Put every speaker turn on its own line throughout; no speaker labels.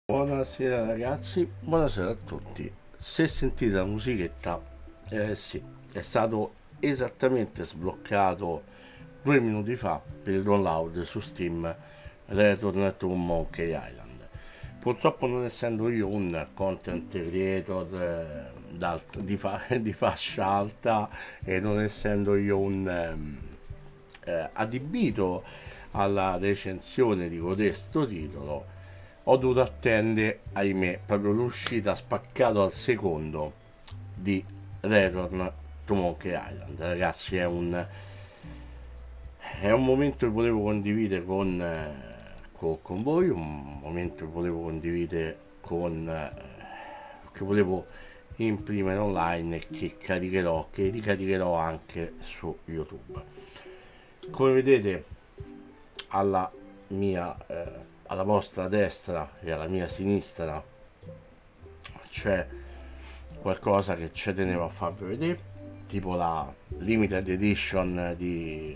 Buonasera ragazzi, buonasera a tutti. Se sentite la musichetta, sì, è stato esattamente sbloccato 2 minuti fa per il download su Steam Return to Monkey Island. Purtroppo non essendo io un content creator di fascia alta e non essendo io un adibito alla recensione di codesto titolo, ho dovuto attendere, ahimè, proprio l'uscita spaccato al secondo di Return to Monkey Island. Ragazzi, è un momento che volevo condividere con voi, un momento che volevo condividere che volevo imprimere online e che ricaricherò anche su YouTube. Come vedete, alla mia alla vostra destra e alla mia sinistra c'è qualcosa che ci tenevo a farvi vedere, tipo la limited edition di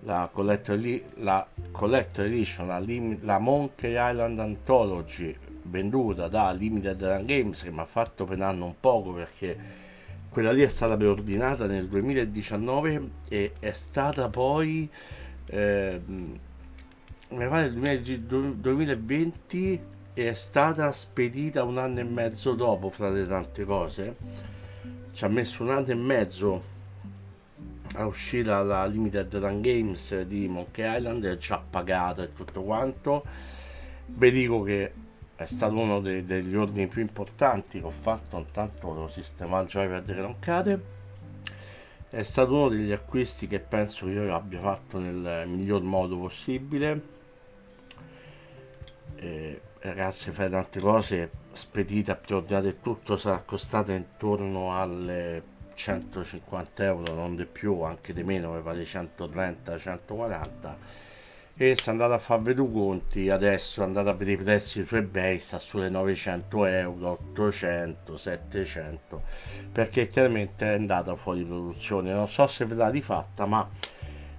la collector edition, la Monkey Island Anthology venduta da Limited Run Games, che mi ha fatto penare un poco perché quella lì è stata preordinata nel 2019 e è stata poi eh, mi pare nel 2020 e è stata spedita un anno e mezzo dopo, fra le tante cose. Ci ha messo un anno e mezzo a uscire la Limited Run Games di Monkey Island, è già pagata e tutto quanto. Vi dico che è stato uno degli ordini più importanti che ho fatto, intanto devo sistemare il joypad che non cade. È stato uno degli acquisti che penso che io abbia fatto nel miglior modo possibile. Ragazzi, fare tante cose spedite, preordinate e tutto sarà costata intorno alle 150 euro, non di più, anche di meno, mi pare 130, 140. E se andate a farvi due conti, adesso andate a vedere i prezzi su eBay, sta sulle 900 euro, 800, 700, perché chiaramente è andata fuori produzione. Non so se ve l'ha rifatta, ma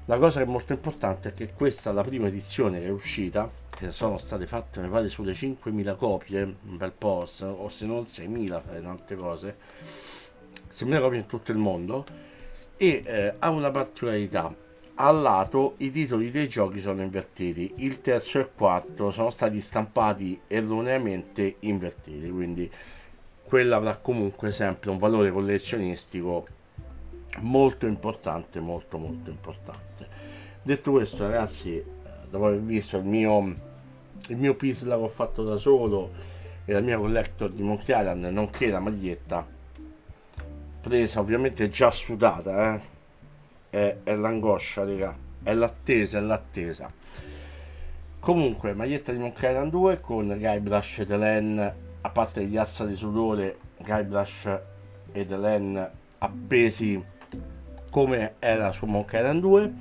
la cosa che è molto importante è che questa è la prima edizione che è uscita, che sono state fatte mi pare sulle 5.000 copie, un bel po', o se non 6.000, fare tante cose, 6.000 copie in tutto il mondo, e ha una particolarità. Al lato i titoli dei giochi sono invertiti, il terzo e il quarto sono stati stampati erroneamente invertiti, quindi quella avrà comunque sempre un valore collezionistico molto importante, molto molto importante. Detto questo ragazzi, dopo aver visto il mio pisla che ho fatto da solo e la mia collector di Monkey Island, nonché la maglietta presa ovviamente già sudata, è l'angoscia, raga, è l'attesa. Comunque, maglietta di Monkey Island 2 con Guybrush ed Helen, a parte gli assa di sudore, Guybrush ed Helen appesi come era su Monkey Island 2.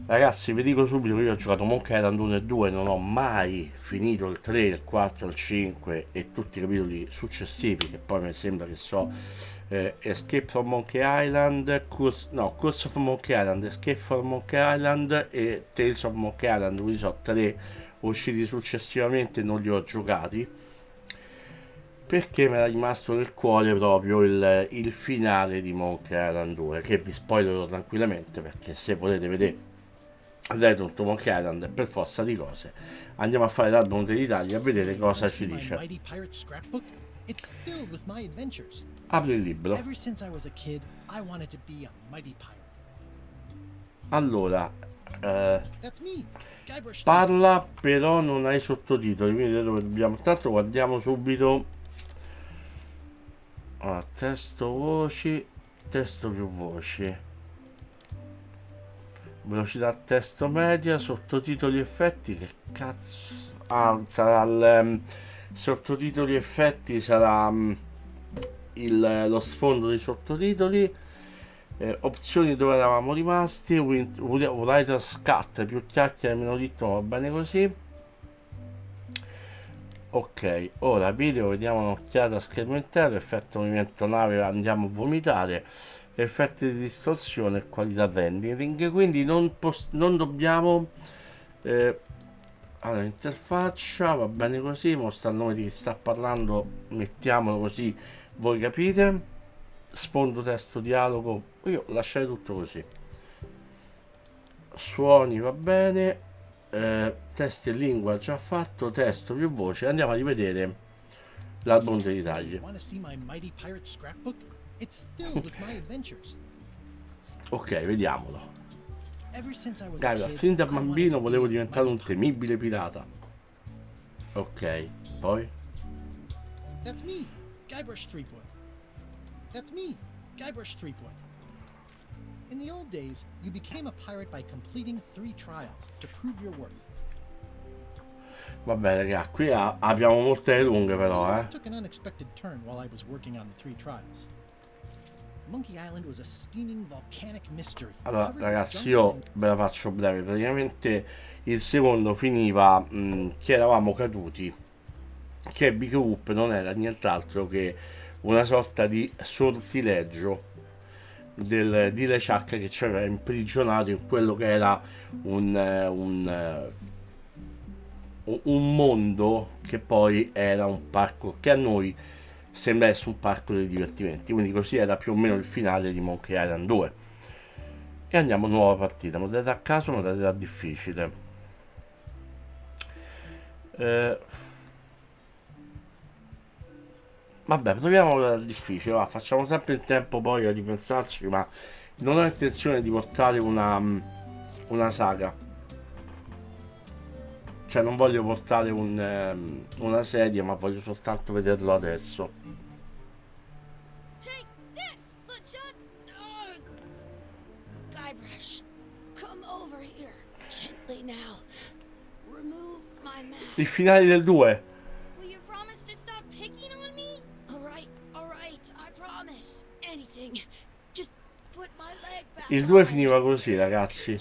Ragazzi, vi dico subito che io ho giocato Monkey Island 1 e 2, non ho mai finito il 3, il 4, il 5 e tutti i capitoli successivi, che poi mi sembra che so Escape from Monkey Island, Curse of Monkey Island, Escape from Monkey Island e Tales of Monkey Island, quindi sono tre usciti successivamente e non li ho giocati perché mi era rimasto nel cuore proprio il finale di Monkey Island 2, che vi spoilerò tranquillamente perché se volete vedere Return to Monkey Island per forza di cose andiamo a fare l'album dei dettagli a vedere cosa ci dice.
It's filled with my adventures.
Apri il libro.
Ever since I was a kid, I wanted to be a mighty pirate.
Allora,
That's me, Guybrush Threepwood.
parla però non hai sottotitoli, quindi dove dobbiamo. Intanto guardiamo subito. Testo voci, testo più voci, velocità testo media, sottotitoli effetti, che cazzo. Sarà sottotitoli effetti sarà lo sfondo dei sottotitoli. Opzioni dove eravamo rimasti, Writer's Cut, più chiacchiere meno ritmo, va bene così. Ok, ora video, vediamo un'occhiata a schermo intero, effetto movimento nave, andiamo a vomitare, effetti di distorsione e qualità rendering, quindi non dobbiamo Allora, interfaccia, va bene così, mostra il nome di chi sta parlando, mettiamolo così voi capite. Sfondo, testo, dialogo, io lascerei tutto così. Suoni, va bene. Testi e lingua già fatto, testo più voce. Andiamo a rivedere l'album dei tagli.
Want to see my mighty pirate scrapbook? It's filled with my adventures.
Ok, vediamolo.
Ever since I was a
Gaia,
kid,
fin da
I wanted
bambino
to be
volevo
a
diventare un
mighty
temibile pirata. Ok, poi?
That's me, Guybrush Threepwood. That's me, Guybrush Threepwood. In the old days, you became a pirate by completing 3 trials to prove your worth.
Va bene, raga, qui abbiamo molte lunghe però,
Things took an unexpected turn while I was working on the 3 trials. Monkey Island was a steaming volcanic mystery.
Allora,
covered with
ragazzi,
junk
io
and-
ve la faccio breve. Praticamente il secondo finiva che eravamo caduti, che Big Whoop non era nient'altro che una sorta di sortileggio di LeChuck che ci aveva imprigionato in quello che era un mondo che poi era un parco che a noi sembra essere un parco dei divertimenti, quindi così era più o meno il finale di Monkey Island 2. E andiamo a nuova partita, modalità a caso, modalità difficile. Vabbè, proviamo la difficile, va, facciamo sempre in tempo poi a ripensarci, ma non ho intenzione di portare una saga. Cioè non voglio portare una serie, ma voglio soltanto vederlo adesso.
Take this, LeChuck! Oh, Guybrush, come over here. Gently now. Remove my mask.
Il finale del 2.
Will you promise to stop picking on me? All right, I promise. Anything. Just put my leg back
Il 2
on.
finiva così, ragazzi.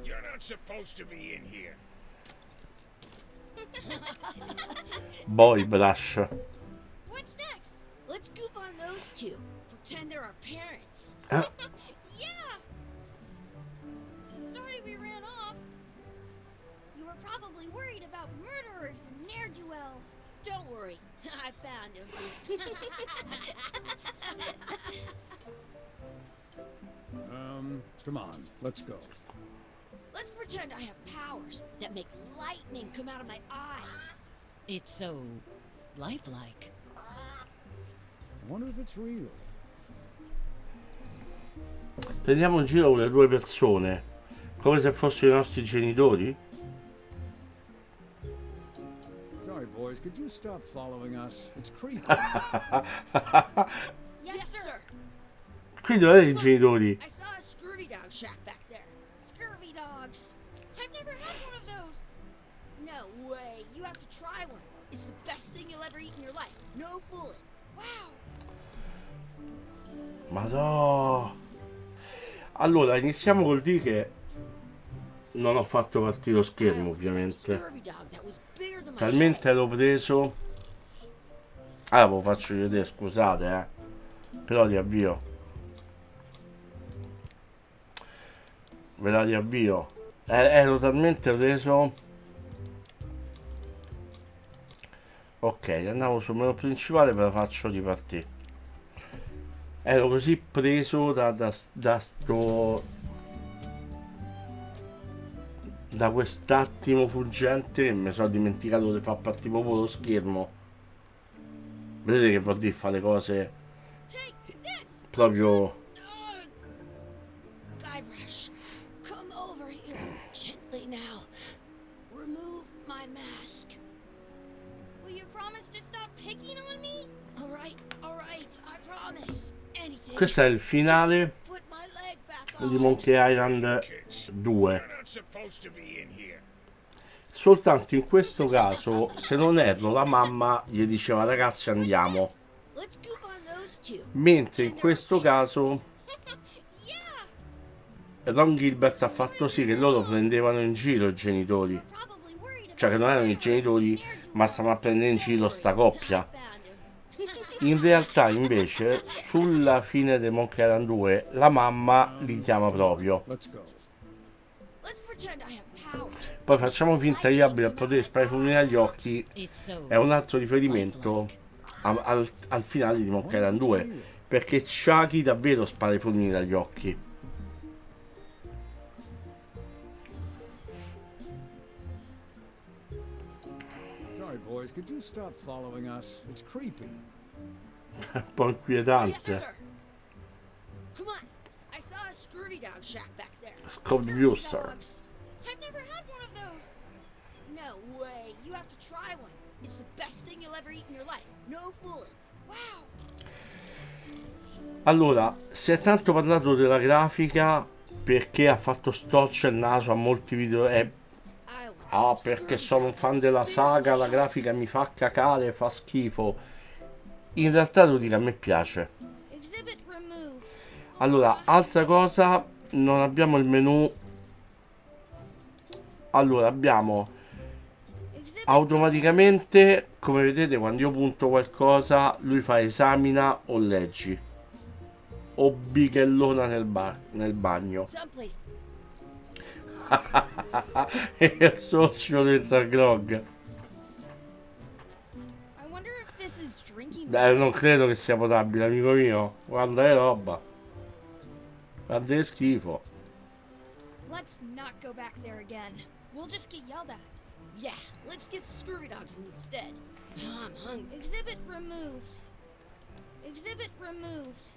You're not supposed to be in here.
Boy Brush.
What's next?
Let's goof on those two. Pretend they're our parents.
Yeah! Sorry we ran off. You were probably worried about murderers and ne'er-do-wells.
Don't worry, I found him.
Come on, let's go.
Let's pretend I have powers that make lightning come out of my eyes.
It's so lifelike.
I wonder if it's real.
Prendiamo in giro le due persone, come se fossero i nostri genitori.
Sorry, boys, could you stop following us? It's creepy.
Yes, sir.
Qui non erano i genitori.
I saw a scurvy dog shack back there.
Scurvy dogs. I've never had one of those.
No way, you have to try one. It's the best thing you'll ever eat in your life. No fooling.
Wow.
Madò. Allora, iniziamo col dire che non ho fatto partire lo schermo,
I once got a
ovviamente.
scurvy dog that was bigger than my
Talmente
head.
ero preso. Ah, ve lo faccio vedere, scusate, però riavvio. Ve la riavvio. Ero talmente preso. Ok, andavo sul menu principale, ve la faccio ripartire. Ero così preso da quest'attimo fuggente che mi sono dimenticato di far partire proprio lo schermo. Vedete che vuol dire fare le cose
Take this.
proprio.
Oh, Guybrush, come over here. Gently now. Remove my mask.
Will you promise to stop picking on me?
All right, I promise. Anything.
Questo è il finale
Put my leg back
di
on.
Monkey Island
Kids,
2.
you're not supposed to be in here.
Soltanto in questo caso, se non erro, la mamma gli diceva ragazzi andiamo.
Let's goof on those two.
Mentre in questo caso
Yeah.
Ron Gilbert ha fatto sì che loro prendevano in giro i genitori.
Probably worried about
Cioè che non erano i genitori, ma stavano a prendere in giro sta coppia. In realtà invece sulla fine di Monkey Island 2 la mamma li chiama proprio.
Let's go.
Let's pretend I have powers.
Poi facciamo finta che io abbia il potere di sparare fulmini agli occhi,
It's so
è un altro riferimento al finale di Monkey Island 2, perché Chucky davvero spara i fulmini dagli occhi.
Sorry, boys. Could you stop following us? It's creepy.
Un po'
Yes,
inquietante.
sir. Come on. I saw a scurvy dog shack back there.
Scorbusser.
Dogs. I've never had one of those.
No way. You have to try one. It's the best thing you'll ever eat in your life. No fooling. Wow.
Allora, si è tanto parlato della grafica perché ha fatto storce il naso a molti video.
I once
Ah,
got a
perché
scurvy
sono un
dog
fan
that
della
was big
saga,
and
la grafica mi fa cacare, fa schifo. In realtà devo dire, a me piace.
Exhibit removed.
Allora, altra cosa, non abbiamo il menu. Allora, abbiamo
Exhibit
automaticamente, come vedete, quando io punto qualcosa, lui fa esamina o leggi. O bighellona nel bagno.
Someplace.
E il socio del Zagrog.
I wonder if this is drinking.
Beh, non credo che sia potabile, amico mio. Guarda che roba. Guarda che schifo.
Let's not go back there again. We'll just get yelled at.
Yeah, let's get scurvy dogs instead. I'm hungry.
Exhibit removed. Exhibit removed.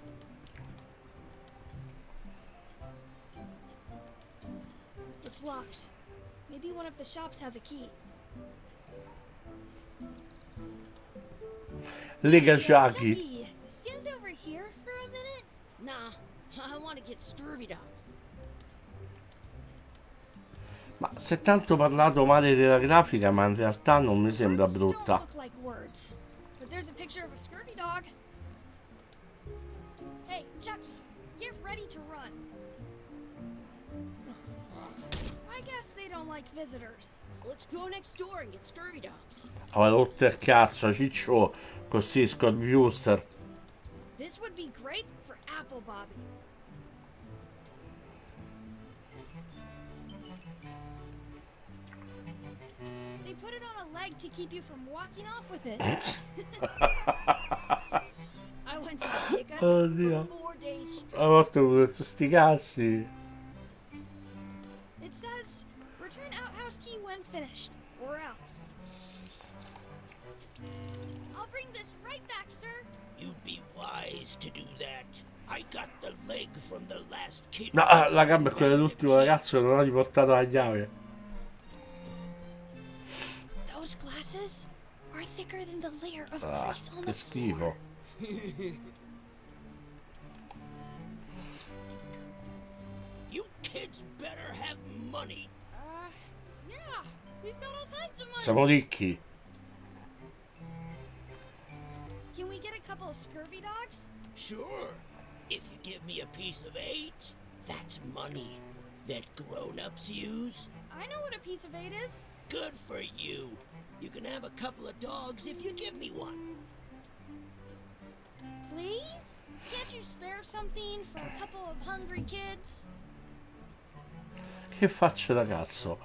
It's locked. Maybe one of the shops has a key.
Lega Chucky.
Chucky, stand over here for a minute.
Nah, I want to get scurvy dogs.
Ma si è tanto parlato male della grafica, ma in realtà non mi sembra
Words don't
brutta.
look like words, but there's a picture of a scurvy dog. Hey, Chucky, get ready to run. I guess they don't like visitors.
Let's go next door and get scurvy dogs.
Ho rotto il cazzo, ciccio, così Scorbusser.
This would be great for Apple Bobby. They put it on a leg to keep you from walking off with it.
I went to the pickups
Oh,
for
Dio.
4 days straight.
Ho rotto pure sti cazzi.
It says, return outhouse key when finished, or else. I'll bring this right back, sir.
You'd be wise to do that. I got the leg from the last kid.
No, la gamba è quella dell'ultimo ragazzo, non ho riportato la chiave.
Those glasses are thicker than the layer of
Ah,
grease on
che
the floor.
schifo.
You kids better have money.
Yeah, we've got all kinds of money.
Siamo ricchi.
Can we get a couple of scurvy dogs?
Sure. If you give me a piece of 8, that's money that grown-ups use.
I know what a piece of 8 is.
Good for you. You can have a couple of dogs if you give me one.
Please? Can't you spare something for a couple of hungry kids?
Che faccia da cazzo.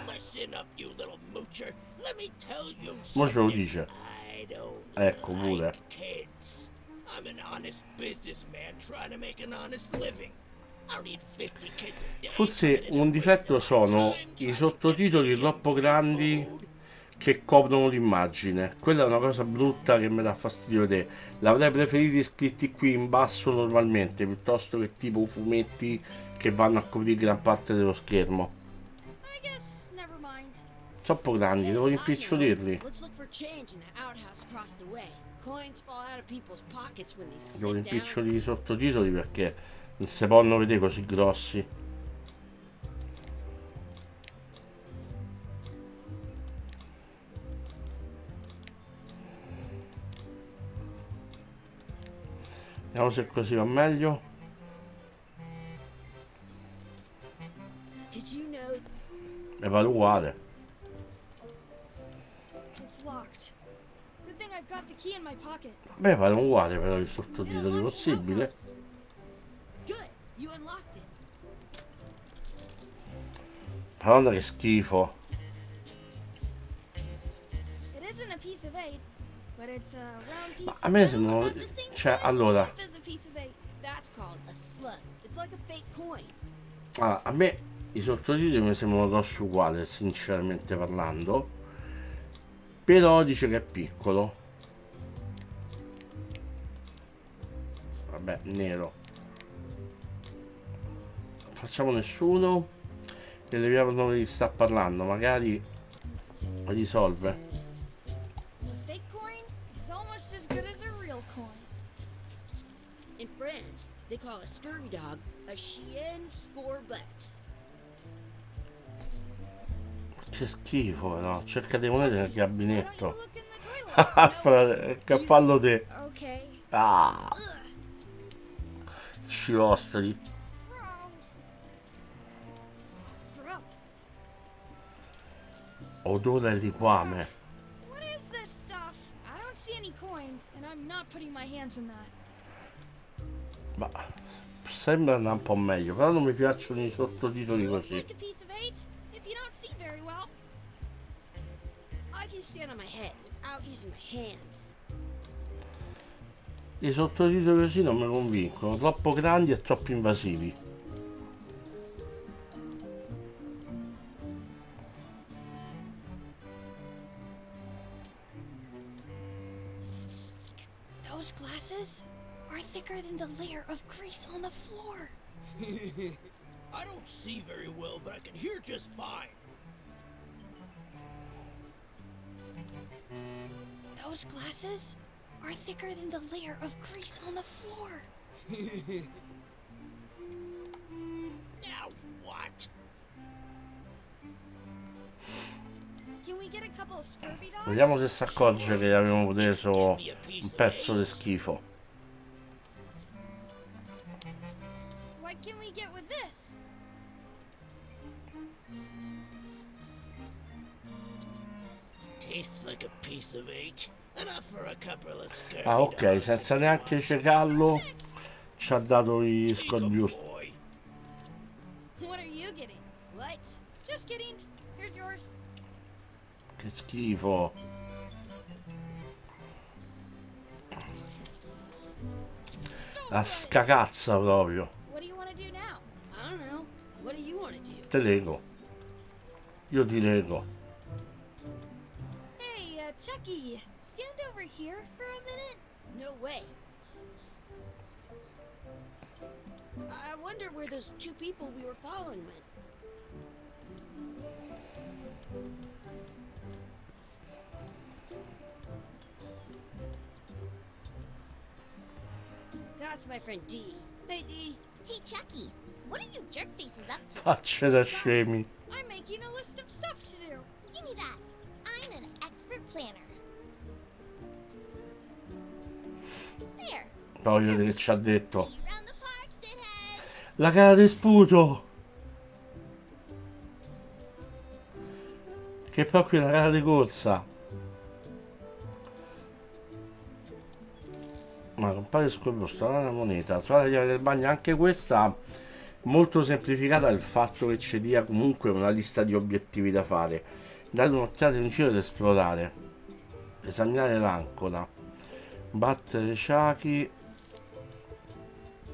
Listen up, you little moocher. Let me tell you
Mo ce lo
something.
dice.
I don't
Ecco pure.
like kids. I'm an honest businessman trying to make an honest living. I don't need 50 kids a day.
Forse
coming in
un
and
difetto
wasting my
sono
time
i
trying to
sottotitoli
get
troppo
free
grandi
food.
che coprono l'immagine. Quella è una cosa brutta che mi dà fastidio vedere. L'avrei preferito scritti qui in basso normalmente, piuttosto che tipo fumetti che vanno a coprire gran parte dello schermo.
I guess never mind.
Troppo grandi, devo
I know.
rimpicciolirli.
Let's look for change in the outhouse across the way. Coins fall out of people's pockets when they sit
Devo
down.
rimpicciolire i sottotitoli perché non si possono vedere così grossi. Vediamo se così va meglio.
Did you know
E vale uguale.
It's locked. Good thing I've got the key in my pocket.
Beh, vale uguale però i
They don't
sottotitoli
lock the
possibile.
outhouse.
good? You unlocked it.
Madonna che schifo.
It isn't a piece of eight, but it's a round piece
Ma
of
a me
metal
sembra,
about the same
cioè,
size and
allora,
shape as a piece of eight.
That's called a slug. It's like a fake coin.
a me i sottotitoli mi sembrano grosso uguali, sinceramente parlando, però dice che è piccolo. Vabbè, nero. Facciamo nessuno e leviamo di chi sta parlando, magari risolve.
A fake coin is almost as good as a real coin.
In France, they call a scurvy dog a chien scorblex.
Che schifo, però. Cerca dei monete nel
Why don't you
gabinetto.
look in the toilet?
Che fallo te.
Okay.
Ah,
Ugh,
scirostoli.
gross. Gross.
Odore al liquame.
What is this stuff? I don't see any coins, and I'm not putting my hands in that.
Ma sembra andare un po' meglio, però non mi piacciono i sottotitoli
Looks
così.
like a piece of eight, if you don't see very well.
I can stand on my head without using my hands.
I sottotitoli così non mi convincono, troppo grandi e troppo invasivi.
Those glasses are thicker than the layer of grease on the floor.
I don't see very well, but I can hear just fine.
Those glasses are thicker than the layer of grease on the floor.
Now what?
Can we get a couple of scurvy dogs?
Vediamo se si accorge che abbiamo preso un pezzo di schifo.
What can we get with this?
Tastes like a piece of eight. Enough for a couple of scurvy
Ah, ok,
dogs.
senza neanche cecarlo ci ha dato i
Take 'em,
scorbius.
boy.
What are you getting?
What?
Just kidding. Here's yours.
Che schifo.
So
La
good.
scacazza proprio.
What do you want to do now?
I don't know. What do you want to do?
Te lego. Io ti lego.
Hey, Chucky, stand over here for a minute.
No way. I wonder where those two people we were following went. That's my friend Dee. Hey, Dee.
Hey, Chucky, what are you jerk faces up to?
Facce da scemi.
I'm making a list of stuff to do.
Give me that. I'm an expert planner. There.
Voglio vedere che ci ha detto.
See you around the park, shithead.
La gara di sputo. Che poi qui è una gara di corsa. Ma compare scorbo, sta una moneta. Trovare la chiave del bagno, anche questa molto semplificata, il fatto che ci dia comunque una lista di obiettivi da fare. Dare un'occhiata in giro ed esplorare. Esaminare l'ancora. Battere Chucky.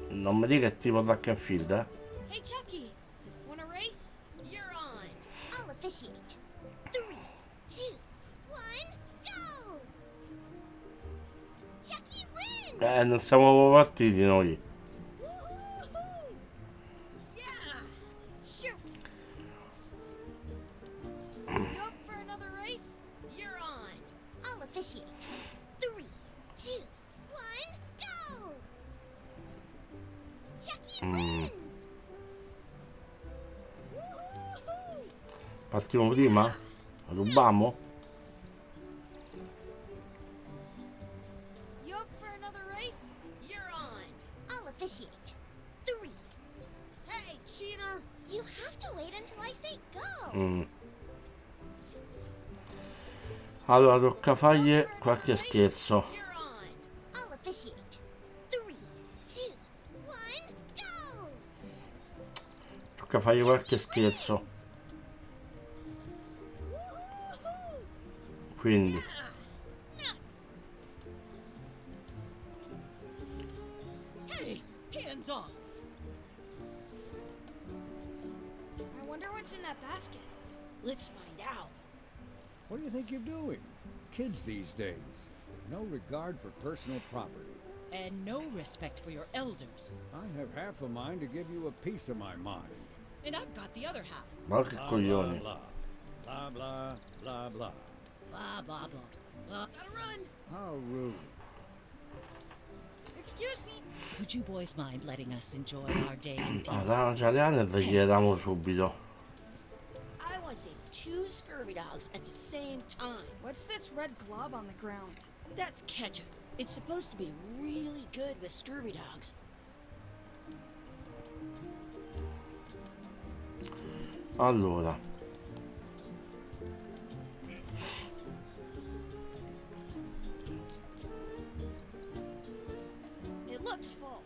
Non mi dica che è tipo track and field, eh?
Hey, Chucky, wanna race?
You're on.
I'll officiate. 3, 2, 1, go! Chucky wins!
Non siamo partiti noi.
Woo-hoo-hoo!
Yeah.
Shoot! You up for another race?
You're on.
I'll officiate. 3, 2, 1, go! Chucky wins! Woo-hoo-hoo!
Partiamo prima? Rubiamo?
You up for another race?
You're on.
I'll officiate. 3.
Hey, cheater.
You have to wait until I say go.
Mm. Allora tocca fargli qualche scherzo.
You're on.
I'll officiate. 3, 2, 1, go!
Tocca fargli qualche scherzo. Quindi
Hey, hands off.
I wonder what's in that basket.
Let's find out.
What do you think you're doing? Kids these days. No regard for personal property.
And no respect for your elders.
I have half a mind to give you a piece of my mind.
And I've got the other half.
ma che
Blah,
coglioni.
blah, blah, blah, blah, blah.
Blah, blah, blah.
Gotta run.
How rude.
Excuse me.
Would you boys mind letting us enjoy our day in
Ah,
peace?
danno già le ane e le chiediamo subito.
I want to say 2 scurvy dogs at the same time.
What's this red glob on the ground?
That's ketchup. It's supposed to be really good with scurvy dogs.
Allora,
It looks full.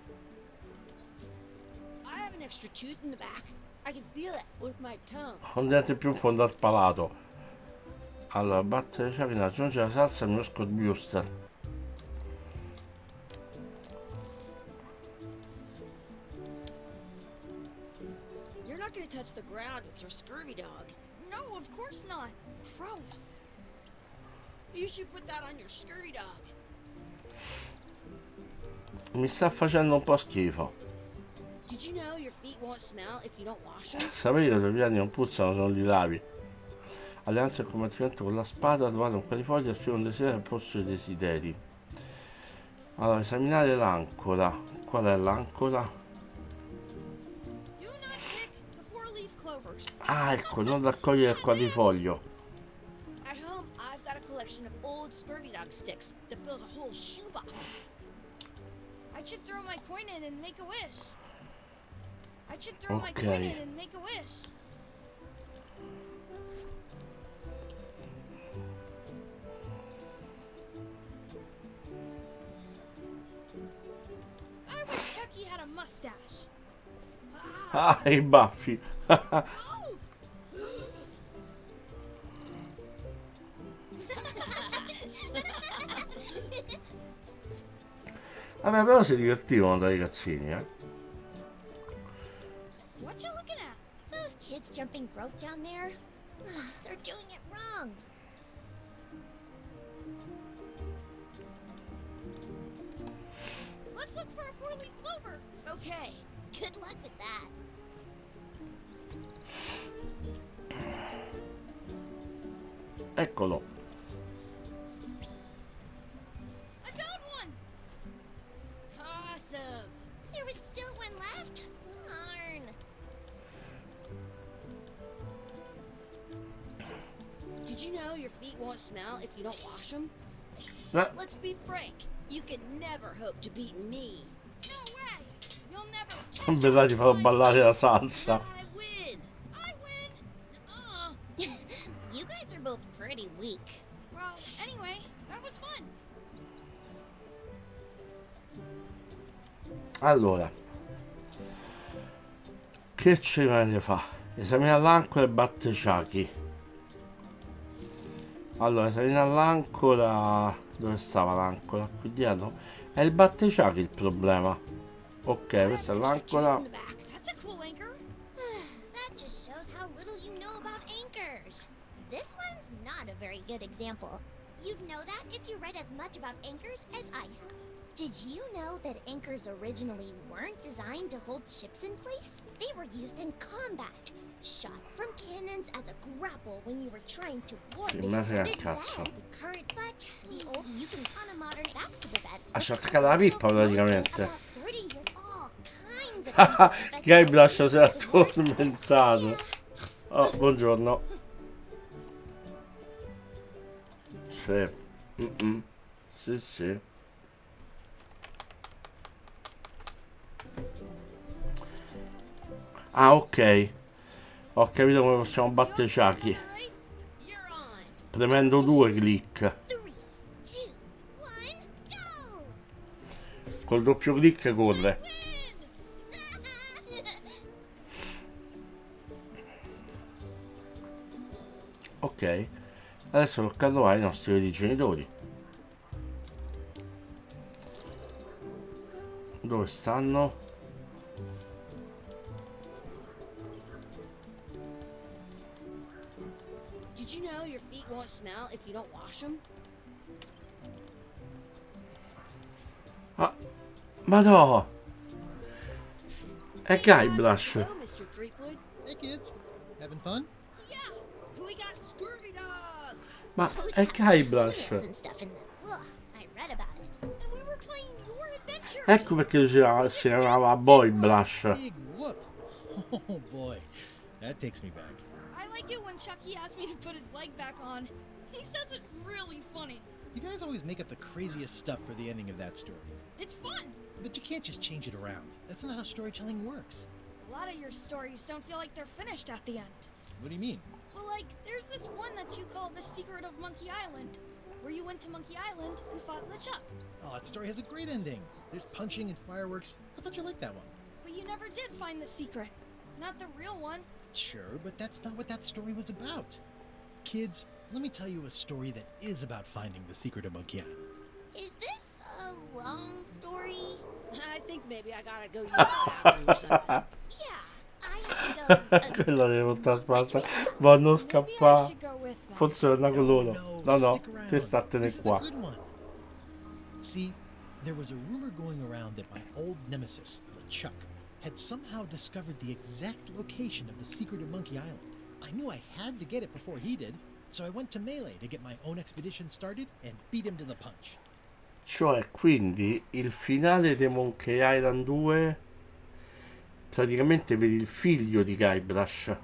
I have an extra tooth in the back. I can feel it with my tongue.
un dente più in fondo al palato. Allora, battere le ciavi, aggiunge la salsa e minuscolo booster.
You're not gonna touch the ground with your scurvy dog.
No, of course not. Gross.
You should put that on your scurvy dog.
Mi sta facendo un po' schifo.
Did you know your feet won't smell if you don't wash them?
Sapete che i piani non puzzano, non li lavi. Alleanza e combattimento con la spada, trovate un quadrifoglio e scrive un desiderio al posto dei desideri. Allora, esaminare l'ancora. Qual è l'ancora?
Do not pick the four-leaf clovers.
Ah, ecco, non raccogliere il quadrifoglio.
At home, I've got a collection of old scurvy dog sticks that fills a whole shoebox.
I should throw my coin in and make a wish. I should throw my coin
Okay.
in and make a wish. I wish Tucky had a mustache.
Ah, i baffi. Vabbè, però si divertivano da ragazzini, eh.
What you looking at?
Those kids jumping rope down there? They're doing it wrong.
Let's look for a four-leaf clover.
Okay.
Good luck with that.
Eccolo.
I found one.
Awesome.
There was still one left. Darn.
Did you know your feet won't smell if you don't wash them?
Eh,
Let's be frank. You can never hope to beat me.
No way. You'll never catch
non vedrai ti farò ballare la salsa.
I win.
I win.
You guys are both pretty weak.
Well, anyway, that was fun.
Allora, che ci ne fa? Esamina l'ancora e batte Chucky. Allora, esamina l'ancora. Dove stava l'ancora? Qui dietro. È il batte Chucky il problema. Ok, questa è l'ancora.
In the back.
That's a cool anchor.
That just shows how little you know about anchors. This one's not a very good example. You'd know that if you read as much about anchors as I have. Did you know that anchors originally weren't designed to hold ships in place? They were used in combat, shot from cannons as a grapple when you were trying to warp.
Sì,
They
ma che
started
cazzo.
well. The current, but the old you can on a modern that's to prevent.
Ah, c'è attaccata la pippa praticamente.
About 30 years, all kinds of
Guybrush si è addormentato. Oh, buongiorno. Sì. Sì, sì. Ah, ok. Ho capito come possiamo battere Chucky.
Race?
You're on.
Premendo 2 clic.
3, 2, 1, go!
Col doppio clic corre. Ok. Adesso tocca trovare i nostri veri genitori. Dove stanno?
Did you know your feet won't smell if you don't wash them?
Ah, ma no! È Guybrush.
Hello, Mr. Threepwood.
Hey kids, having fun?
Yeah, we got scurvy dogs.
Ma
Those
è
have
Guybrush.
toenails and stuff in them. Ugh, I read about it.
And we were playing your adventures.
Ecco perché si chiamava Boy Brush.
Big whoop. Oh boy, that takes me back.
I like it when Chucky asks me to put his leg back on. He says it really funny.
You guys always make up the craziest stuff for the ending of that story.
It's fun.
But you can't just change it around. That's not how storytelling works.
A lot of your stories don't feel like they're finished at the end.
What do you mean?
Well, like, there's this one that you call The Secret of Monkey Island, where you went to Monkey Island and fought LeChuck.
Oh, that story has a great ending. There's punching and fireworks. I thought you liked that one.
But you never did find the secret. Not the real one.
Sure, but that's not what that story was about. Kids, let me tell you a story that is about finding the secret of Monkey Island.
Is this a long story?
I think maybe I gotta go use the bathroom or something.
Yeah, I have to go.
Quella deve portare spazio. Vanno
Maybe I
scappare.
should go with them.
Forse torna con loro. No, no,
stick around.
te statene
This is
qua.
a good one. See, there was a rumor going around that my old nemesis, LeChuck, had somehow discovered the exact location of the secret of Monkey Island. I knew I had to get it before he did, so I went to Melee to get my own expedition started and beat him to the punch.
Cioè, quindi il finale di Monkey Island 2 praticamente vedi il figlio di Guybrush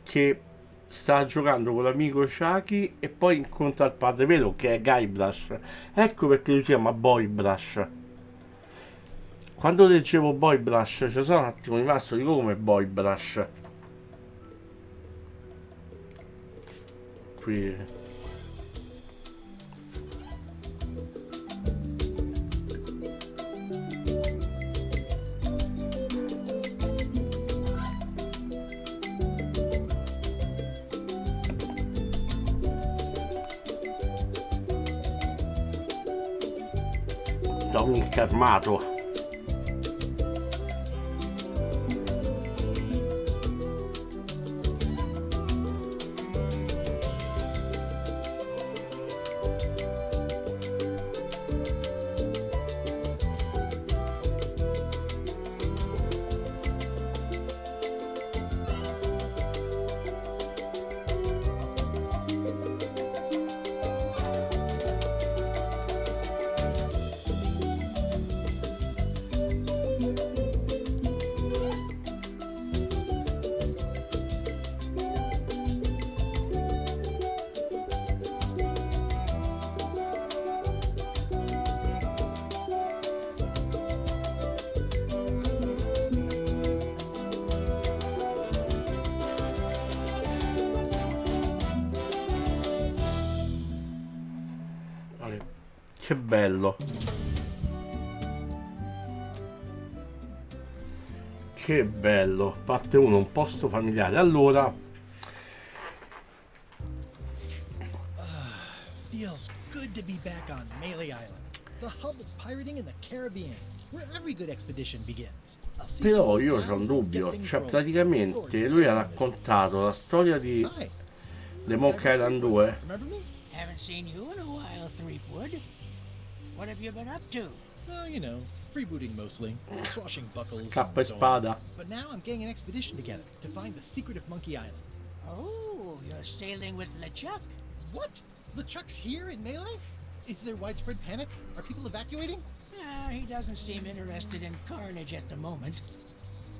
che sta giocando con l'amico Chucky e poi incontra il padre vero che è Guybrush. Ecco perché lui si chiama Boy Brush. Quando leggevo Boy Brush ci sono un attimo rimasto di come Boy Brush. Qui Dominic armato. Che bello. Che bello. Parte 1, un posto familiare. Allora,
Feels good to be back on Melee Island, the hub of pirating in the Caribbean, where every good expedition begins. I'll see some
però
old
io
pals
c'ho un
and
dubbio.
get things
Cioè,
rolling.
praticamente
Lord,
lui ha
it's
raccontato la storia di
Hi.
The Monkey Island 2.
Remember me?
Haven't seen you in a while, Threepwood. What have you been up to?
Oh, you know, freebooting mostly, swashing buckles.
Cappa e
and so on.
spada.
But now I'm getting an expedition together to find the secret of Monkey Island.
Oh, you're sailing with LeChuck.
What? LeChuck's here in Melee? Is there widespread panic? Are people evacuating?
He doesn't seem interested in carnage at the moment.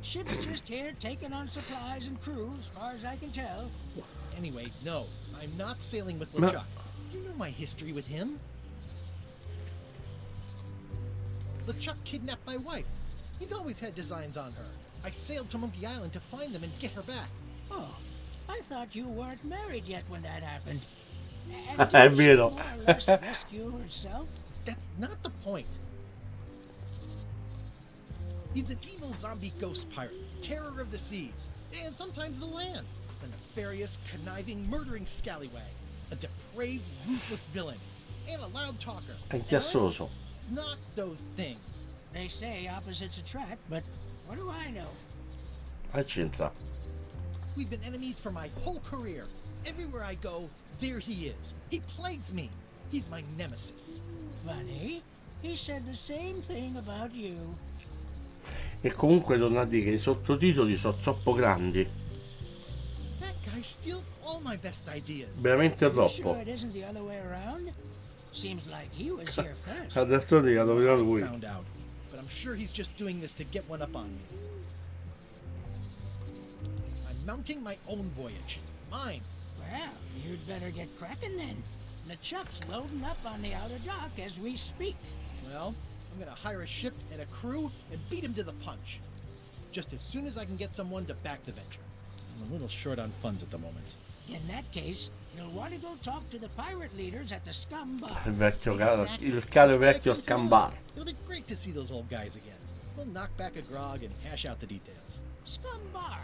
Ship's just here taking on supplies and crew, as far as I can tell.
Anyway, no, I'm not sailing with
Ma-
LeChuck. You know my history with him. LeChuck kidnapped my wife. He's always had designs on her. I sailed to Monkey Island to find them and get her back.
Oh, I thought you weren't married yet when that happened.
È
And did she
vero.
more or less rescue herself?
That's not the point. He's an evil zombie ghost pirate, terror of the seas, and sometimes the land. a nefarious, conniving, murdering scallywag, a depraved, ruthless villain, and a loud talker.
È
And
chiassoso.
I'm not those things.
They say opposites attract, but what do I know?
Accenza.
We've been enemies for my whole career. Everywhere I go, there he is. He plagues me. He's my nemesis.
Funny. He said the same thing about you.
E comunque torna a dire che i sottotitoli sono troppo grandi.
That guy steals all my best ideas.
Veramente
You
troppo.
sure it isn't the other way around? Seems like he was here first.
Adesso li ha rovinato lui.
Found out, but I'm sure he's just doing this to get one up on me. I'm mounting my own voyage. Mine.
Well, you'd better get cracking then. LeChuck's loading up on the outer dock as we speak.
Well, I'm gonna hire a ship and a crew and beat him to the punch. Just as soon as I can get someone to back the venture. I'm a little short on funds at the moment.
In that case, you'll want to go talk to the pirate leaders at the Scum Bar.
Il vecchio caro,
Exactly.
il caro
That's why I
vecchio
came to London.
Scambar.
It'll be great to see those old guys again. We'll knock back a grog and hash out the details.
Scum Bar,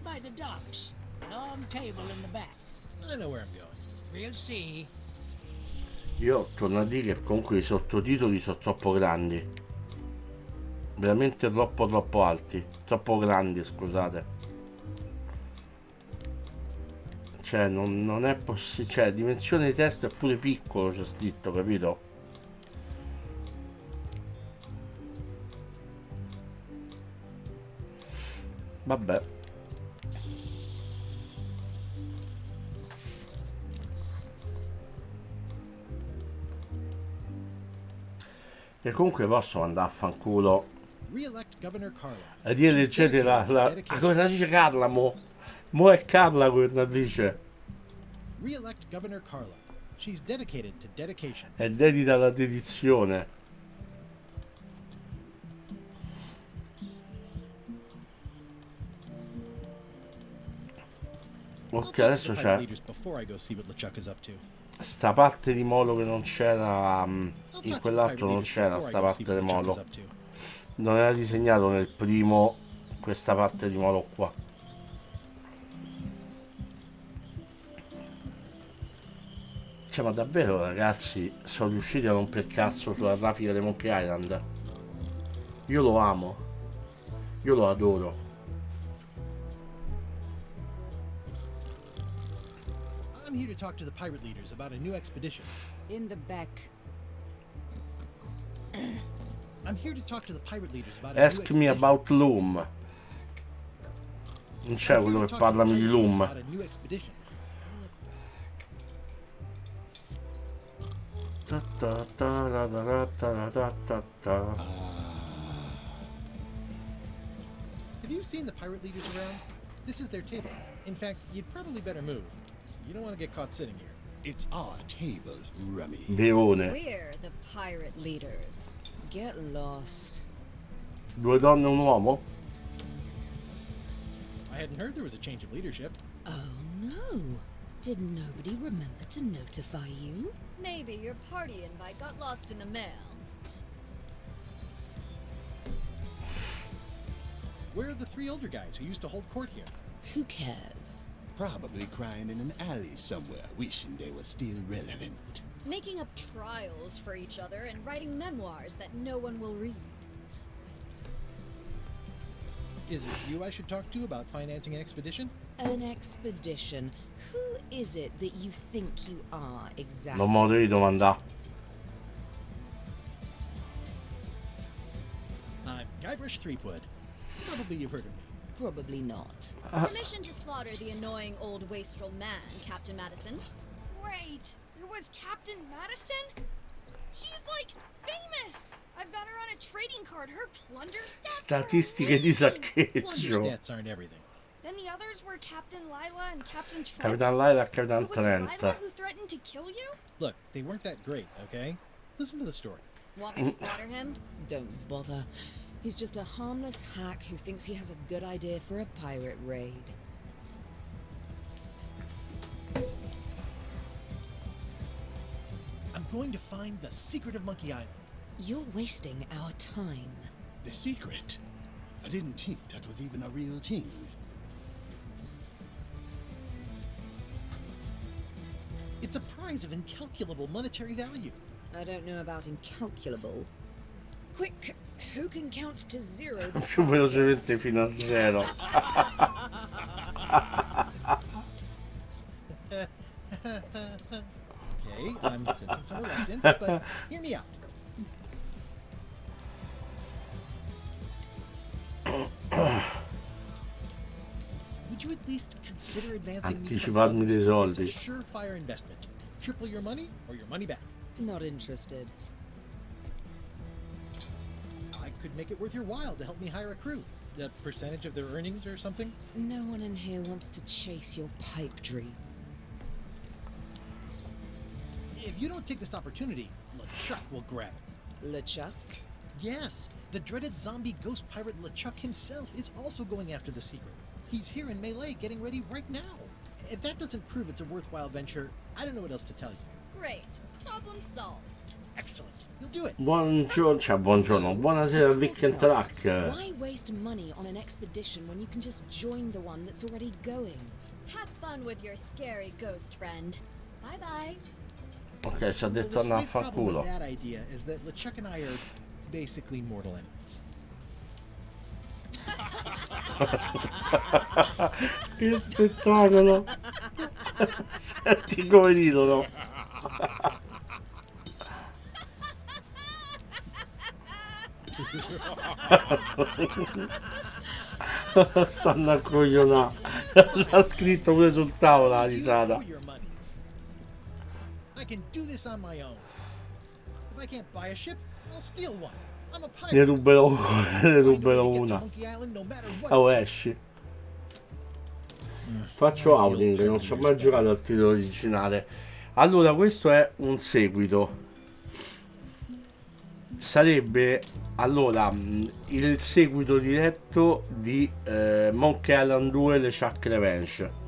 by the docks. Long table in the back.
I know where I'm going.
We'll see.
Io torno a dire che comunque i sottotitoli sono troppo grandi. Veramente troppo alti. Troppo grandi, scusate. Cioè, non è possibile. Cioè, dimensione di testo è pure piccolo, c'è scritto, capito? Vabbè. E comunque posso andare a fanculo.
Re-elect Governor Carla.
Rieleggete la governatrice Carla, mo è Carla la governatrice.
Re-elect Governor Carla. She's dedicated to dedication.
È dedita alla dedizione.
I'll
Ok,
talk to
adesso
the pirate
c'è
leaders before I go see what LeChuck is up to.
sta parte di molo che non c'era
I'll
in
talk to the
quell'altro,
pirate
non
leaders
c'era
before I
sta
go
parte
see what
di
LeChuck is
molo.
up to.
Non era disegnato nel primo questa parte di molo qua. Cioè, ma davvero ragazzi sono riusciti a rompere il cazzo sulla grafica di Monkey Island? Io lo amo, io lo adoro.
I'm here to talk to the pirate leaders about a new expedition.
In the back.
I'm here to talk to the pirate leaders about a new
Ask
expedition.
me about Loom. Non c'è
I'm
quello
here
che
to talk to the
parlami di
pirate leaders
Loom.
about a new expedition.
Ta ta ta ra ra ra ta ra ta ta.
Have you seen the pirate leaders around? This is their table. In fact, you'd probably better move. You don't want to get caught sitting here.
It's our table, Rummy.
Verone.
We're the pirate leaders.
Get lost.
Due donne e un uomo?
I hadn't heard there was a change of leadership.
Oh no. Did nobody remember to notify you?
Maybe your party invite got lost in the mail.
Where are the three older guys who used to hold court here?
Who cares?
Probably crying in an alley somewhere, wishing they were still relevant.
Making up trials for each other and writing memoirs that no one will read.
Is it you I should talk to about financing an expedition?
An expedition. Who is it that you think you are exactly?
Non modo di domandare.
I'm Guybrush Threepwood. Probably you've heard of me.
Probably not.
Permission to slaughter the annoying old wastrel man, Captain Madison.
Wait, it was Captain Madison? She's like famous! I've got her on a trading card. Her plunder stats are
Statistiche di
amazing.
Plunder
saccheggio.
stats aren't everything.
Then the others were Captain Lila and Captain Trent.
Capitan Laila e
Who
Capitan
was Lila
Trent.
who threatened to kill you?
Look, they weren't that great, okay? Listen to the story.
Want me to slaughter him?
Don't bother. He's just a harmless hack who thinks he has a good idea for a pirate raid.
I'm going to find the secret of Monkey Island.
You're wasting our time.
The secret? I didn't think that was even a real thing.
It's a prize of incalculable monetary value.
I don't know about incalculable. Quick, who can count to zero the
Più
fastest?
velocemente fino a zero.
Okay, I'm sensing some reluctance, but hear me out. Would you at least consider advancing me some
Anticiparmi
funds?
dei soldi.
It's a surefire investment. Triple your money or your money back.
Not interested.
I could make it worth your while to help me hire a crew. A percentage of their earnings or something?
No one in here wants to chase your pipe dream.
If you don't take this opportunity, LeChuck will grab it.
LeChuck?
Yes, the dreaded zombie ghost pirate LeChuck himself is also going after the secret. He's here in Melee getting ready right now. If that doesn't prove it's a worthwhile venture, I don't know what else to tell you.
Great. Problem solved.
Excellent. You'll do it.
Buongiorno, cioè buongiorno, buonasera Vic and Track.
Why waste money on an expedition when you can just join the one that's already going?
Have fun with your scary ghost friend. Bye bye.
Ok, ci ha
Well,
detto
the
andare a
slight problem
fanculo.
with that idea is that LeChuck and I are basically mortal enemies.
Che spettacolo! Senti come ridono. Stanno a coglionare. L'ha scritto pure sul tavolo la
You
risata.
owe your money. I can do this on my own. If I can't buy a ship, I'll steal one. I'm a pirate.
Ne ruberò, ne
Find a way
ruberò
to get to
una.
Monkey Island no matter what
Oh,
it takes.
esci. Faccio outing, non ci ho mai giocato al titolo originale. Allora, questo è un seguito. Sarebbe allora il seguito diretto di Monkey Island 2 LeChuck Revenge.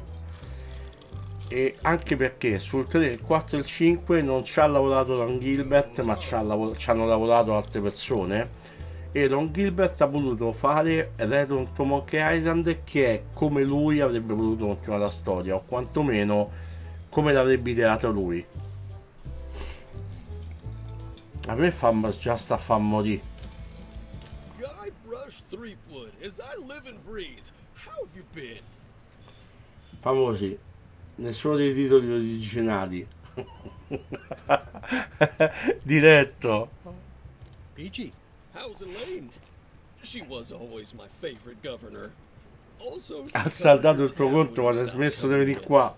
E anche perché sul 3, il 4 e il 5 non ci ha lavorato Ron Gilbert, ma ci hanno lavorato altre persone. E Ron Gilbert ha voluto fare Return to Monkey Island, che è come lui avrebbe voluto continuare la storia, o quantomeno come l'avrebbe ideato lui. A me già sta a far morire.
Guybrush Threepwood, as I live and breathe, how have you been?
Famosi, nessuno dei titoli originali. Diretto.
Peachy.
How's Elaine? She was always my favorite governor. Also, she
Ha
covered
saldato
your
il tuo
tab
conto
when
quando
you
hai
stopped
smesso di
coming
venire
in.
qua.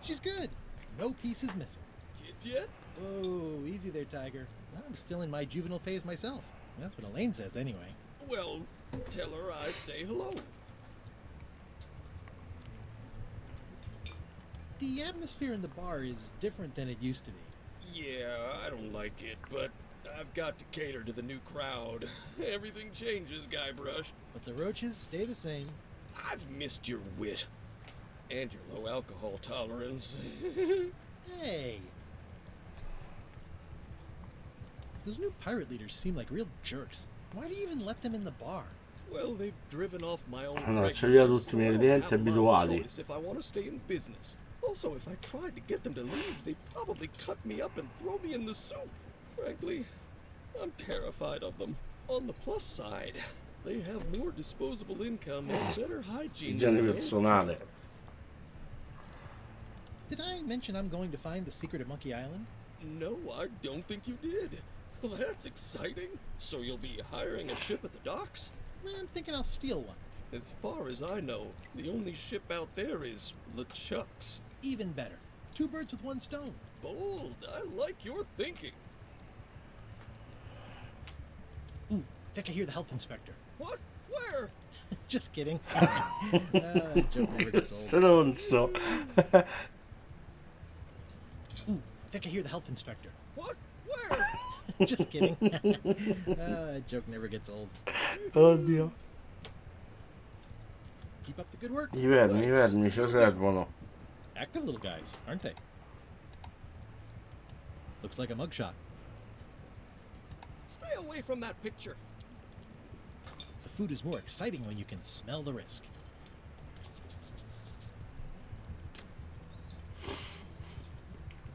She's good. No pieces missing.
Kids yet?
Oh, easy there, Tiger. I'm still in my juvenile phase myself. That's what Elaine says anyway.
Well, tell her I say hello.
The atmosphere in the bar is different than it used to be.
Yeah, I don't like it, but I've got to cater to the new crowd. Everything changes, Guybrush.
But the roaches stay the same.
I've missed your wit. And your low alcohol tolerance.
Hey! Those new pirate leaders seem like real jerks. Why do you even let them in the bar?
Well, they've driven off my own
Allora, c'ho via
regulars,
tutti
so
i miei
I don't
clienti
have a lot of
abituali.
choice if I want to stay in business. Also, if I tried to get them to leave, they'd probably cut me up and throw me in the soup. Frankly, I'm terrified of them. On the plus side, they have more disposable income and better hygiene.
Igiene
than
personale.
Did I mention I'm going to find the secret of Monkey Island?
No, I don't think you did. Well, that's exciting. So you'll be hiring a ship at the docks?
I'm thinking I'll steal one.
As far as I know, the only ship out there is LeChuck's.
Even better. 2 birds with 1 stone.
Bold. I like your thinking.
Ooh, I think I hear the health inspector.
What? Where?
Just kidding. Joke never gets old.
Stronzo.
Ooh, I think I hear the health inspector.
What? Where?
Just kidding. Joke never gets old.
Oddio.
Keep up the good work.
I vermi ci servono.
Active little guys, aren't they? Looks like a mugshot.
Stay away from that picture.
The food is more exciting when you can smell the risk.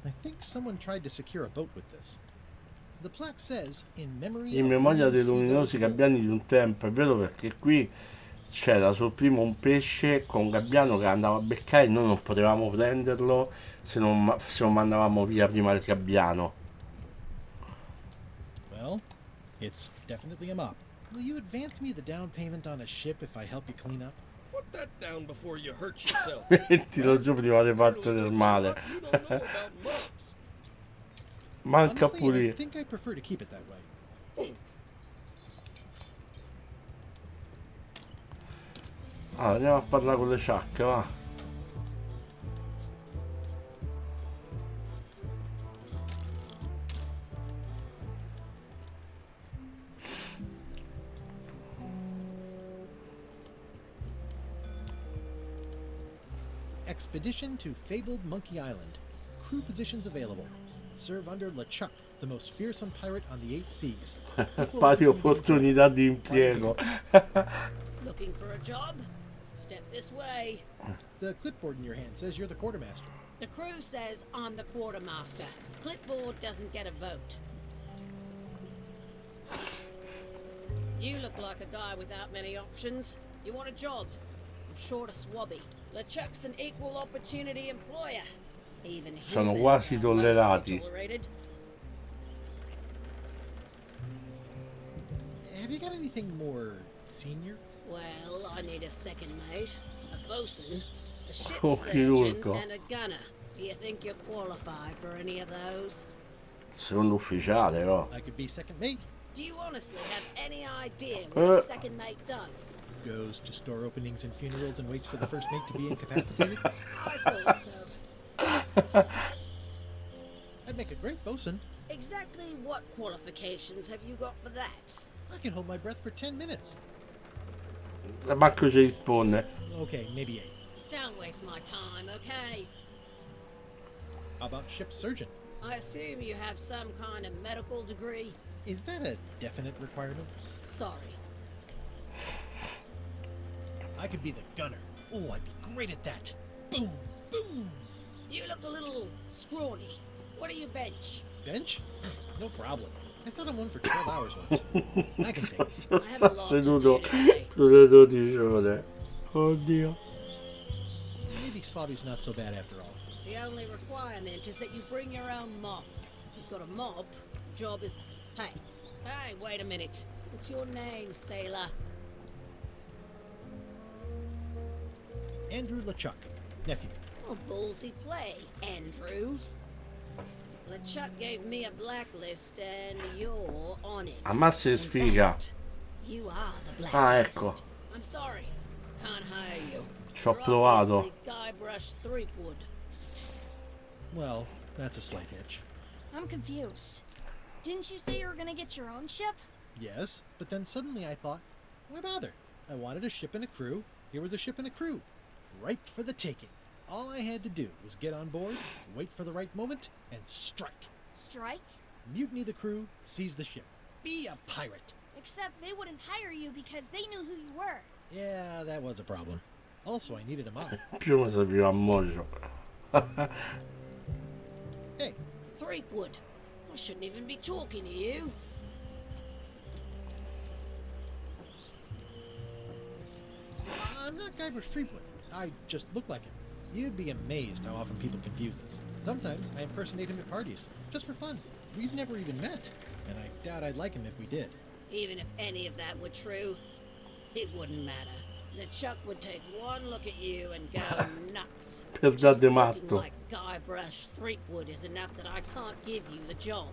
I think someone tried to secure a boat with this. The plaque says, in memory
In
of
memoria
William
dei
C.
luminosi
Gardner."
gabbiani di un tempo, è vero, perché qui c'era sul primo un pesce con un gabbiano che andava a beccare e noi non potevamo prenderlo se non mandavamo via prima il gabbiano.
Well, it's definitely a mop. Will you advance me the down payment on a ship if I help you clean up?
Put that down before you hurt yourself.
Mettilo giù prima di farti del male.
You don't know about mops.
Manca
Honestly, I
pulire.
think I prefer to keep it that way.
Allora, andiamo a parlare con le ciacche, va.
Expedition to fabled Monkey Island. Crew positions available. Serve under LeChuck, the most fearsome pirate on the 8 seas. Equal
Pari
opportunity
opportunità di impiego.
Looking for a job? Step this way.
The clipboard in your hand says you're the quartermaster.
The crew says I'm the quartermaster. Clipboard doesn't get a vote. You look like a guy without many options. You want a job? I'm short a swabby. LeChuck's an equal opportunity employer. Even
Sono
humans
quasi
are
tollerati.
mostly tolerated.
Have you got anything more senior?
Well, I need a second mate, a bosun, a ship
Oh,
surgeon,
chirurgo.
and a gunner. Do you think you're qualified for any of those?
Secondo ufficiale, però.
I could be second mate.
Do you honestly have any idea what a second mate does?
Goes to store openings and funerals and waits for the first mate to be incapacitated.
I thought so.
I'd make a great bosun.
Exactly what qualifications have you got for that?
I can hold my breath for 10 minutes.
Manco ci risponde.
Okay, maybe 8.
Don't waste my time, okay?
How about ship surgeon?
I assume you have some kind of medical degree.
Is that a definite requirement?
Sorry.
I could be the gunner. Oh, I'd be great at that. Boom, boom.
You look a little scrawny. What do you bench?
Bench? No problem. I sat on one for 12 hours once. I can take it.
I have a lot to do
Seduto
today.
sulle 12 ore. Oddio.
Maybe Swabby's not so bad after all.
The only requirement is that you bring your own mop. If you've got a mop, the job is... Hey, wait a minute. What's your name, sailor?
Andrew LeChuck, nephew.
Oh, ballsy play, Andrew. LeChuck gave me a blacklist and you're on it.
Ammazza e
In
sfiga.
fact, you are the blacklist.
Ah, ecco.
I'm sorry. Can't hire you.
Ci ho
You're
provato.
obviously Guybrush Threepwood.
Well, that's a slight hitch.
I'm confused. Didn't you say you were gonna get your own ship?
Yes, but then suddenly I thought, why bother? I wanted a ship and a crew. Here was a ship and a crew. Ripe for the taking. All I had to do was get on board, wait for the right moment, and strike.
Strike?
Mutiny the crew, seize the ship. Be a pirate.
Except they wouldn't hire you because they knew who you were.
Yeah, that was a problem. Also, I needed a mop.
Più mi serviva a mojo.
Hey,
Threepwood. I shouldn't even be talking to you.
I'm not Guybrush Threepwood. I just look like him. You'd be amazed how often people confuse us. Sometimes I impersonate him at parties, just for fun. We've never even met, and I doubt I'd like him if we did.
Even if any of that were true, it wouldn't matter. LeChuck would take one look at you and go nuts.
Per
Just
de
looking
matto.
like Guybrush Threepwood is enough that I can't give you the job.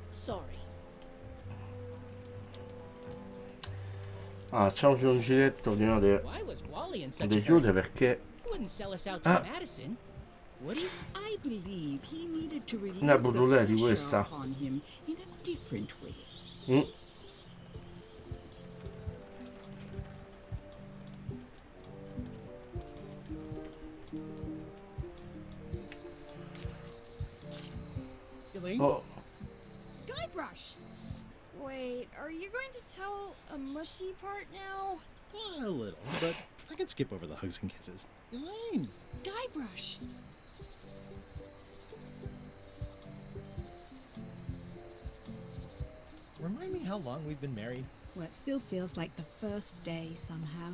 Sorry.
Ah, facciamoci un giretto prima
Why was Wally in such
di
a
chiudere
hurry?
perché
Wouldn't sell us out to Madison, would he?
I believe he needed to relieve
Una
the
brutale di
pressure
questa.
upon him in a different way.
Mm.
Elaine?
Oh,
Guybrush! Wait, are you going to tell a mushy part now?
A little, but I can skip over the hugs and kisses. Elaine!
Guybrush!
Remind me how long we've been married?
Well, it still feels like the first day somehow.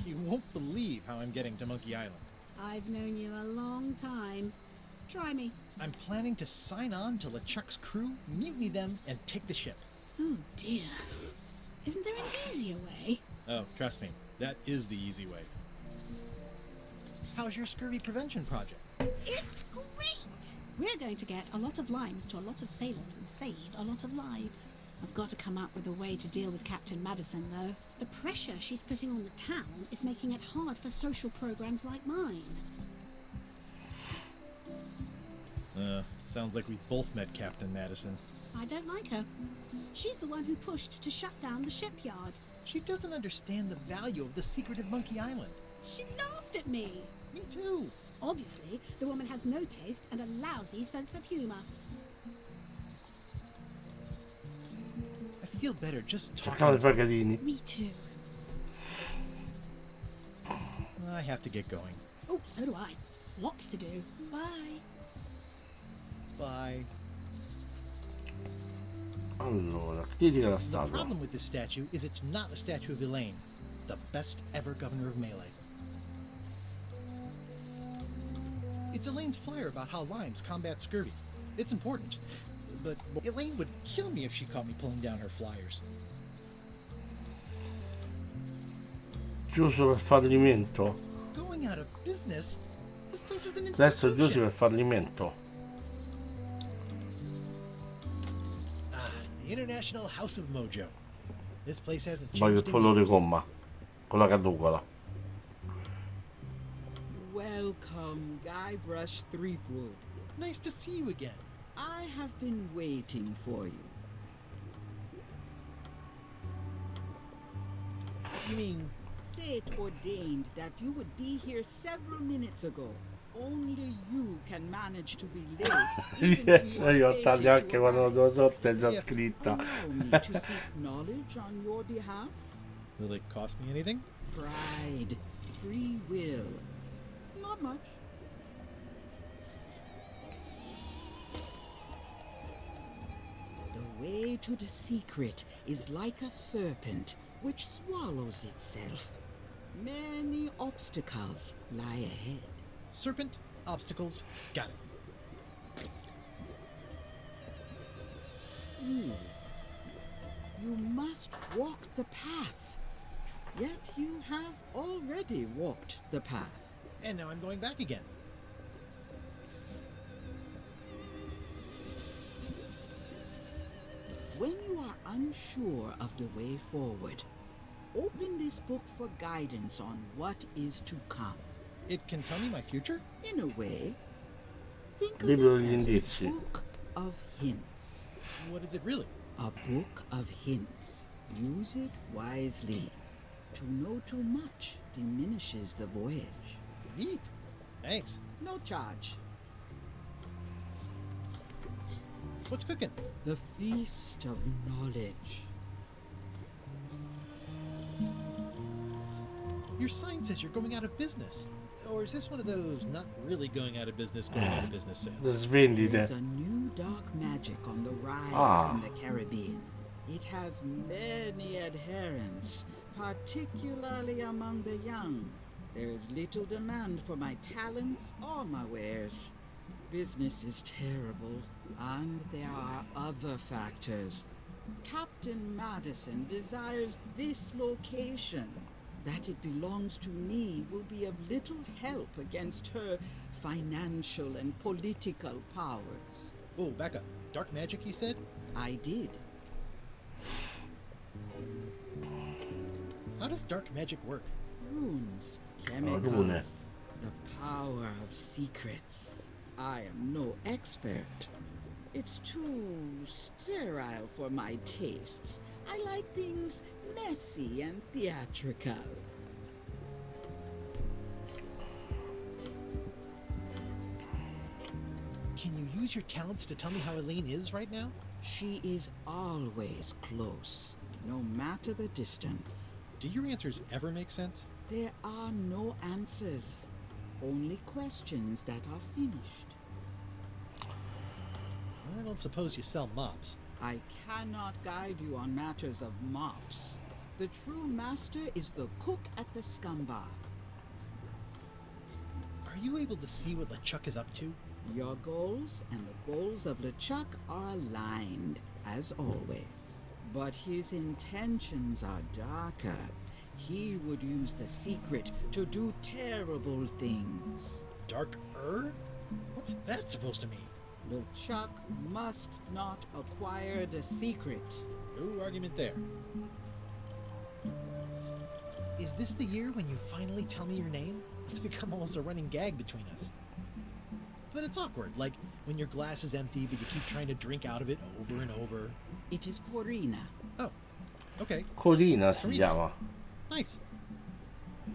You won't believe how I'm getting to Monkey Island.
I've known you a long time. Try me.
I'm planning to sign on to LeChuck's crew, mutiny them, and take the ship.
Oh dear. Isn't there an easier way?
Oh, trust me, that is the easy way. How's your scurvy prevention project?
It's great! We're going to get a lot of limes to a lot of sailors and save a lot of lives. I've got to come up with a way to deal with Captain Madison, though. The pressure she's putting on the town is making it hard for social programs like mine.
Sounds like we both met Captain Madison.
I don't like her. She's the one who pushed to shut down the shipyard.
She doesn't understand the value of the secret of Monkey Island.
She laughed at me.
Me too.
Obviously, the woman has no taste and a lousy sense of humor.
I feel better just
Cercano i
talking.
pagatini.
Me too.
I have to get going.
Oh, so do I. Lots to do. Bye.
Bye.
Allora, critica la
The
statua.
problem with this statue is it's not a statue of Elaine, the best ever governor of Melee. It's Elaine's flyer about how limes combat scurvy. It's important, but Elaine would kill me if she caught me pulling down her flyers.
Chiuso per fallimento.
Going out of business? This place is an
Adesso chiusi
institution.
per fallimento.
The International House of Mojo. This place hasn't
Voglio il
changed in
pollo di
years.
gomma. Con la caducola.
Welcome, Guybrush Threepwood.
Nice to see you again.
I have been waiting for you.
You mean,
Fate ordained that you would be here several minutes ago. Only you can manage to be late. Even when you are
Io
fated
taglio
to
anche quando
arrive.
lo sotto è già scritta.
Allow me to seek knowledge on your behalf.
will it cost me anything?
Pride, free will. Not much. The way to the secret is like a serpent which swallows itself. Many obstacles lie ahead.
Serpent, obstacles, got it.
You must walk the path. Yet you have already walked the path.
And now I'm going back again.
When you are unsure of the way forward, open this book for guidance on what is to come.
It can tell me my future?
In a way, think of
Libro
it
degli
as a
indizi.
book of hints.
What is it really?
A book of hints. Use it wisely. To know too much diminishes the voyage.
Neat. Thanks.
No charge.
What's cooking?
The feast of knowledge.
Your sign says you're going out of business. Or is this one of those not really going out of business sales?
Le svendite.
There's a new dark magic on the rise
Ah.
in the Caribbean. It has many adherents, particularly among the young. There is little demand for my talents or my wares. Business is terrible, and there are other factors. Captain Madison desires this location. That it belongs to me will be of little help against her financial and political powers.
Whoa, back up. Dark magic, you said?
I did.
How does dark magic work?
Runes,
rune.
chemicals, the power of secrets. I am no expert. It's too sterile for my tastes. I like things messy and theatrical.
Can you use your talents to tell me how Elaine is right now?
She is always close, no matter the distance.
Do your answers ever make sense?
There are no answers, only questions that are finished.
I don't suppose you sell mops.
I cannot guide you on matters of mops. The true master is the cook at the scum bar.
Are you able to see what LeChuck is up to?
Your goals and the goals of LeChuck are aligned, as always. But his intentions are darker. He would use the secret to do terrible things.
Darker? What's that supposed to mean?
LeChuck must not acquire the secret.
No argument there. Is this the year when you finally tell me your name? It's become almost a running gag between us. But it's awkward, like when your glass is empty but you keep trying to drink out of it over and over.
It is Corina.
Oh, okay.
Corina si chiama.
Nice.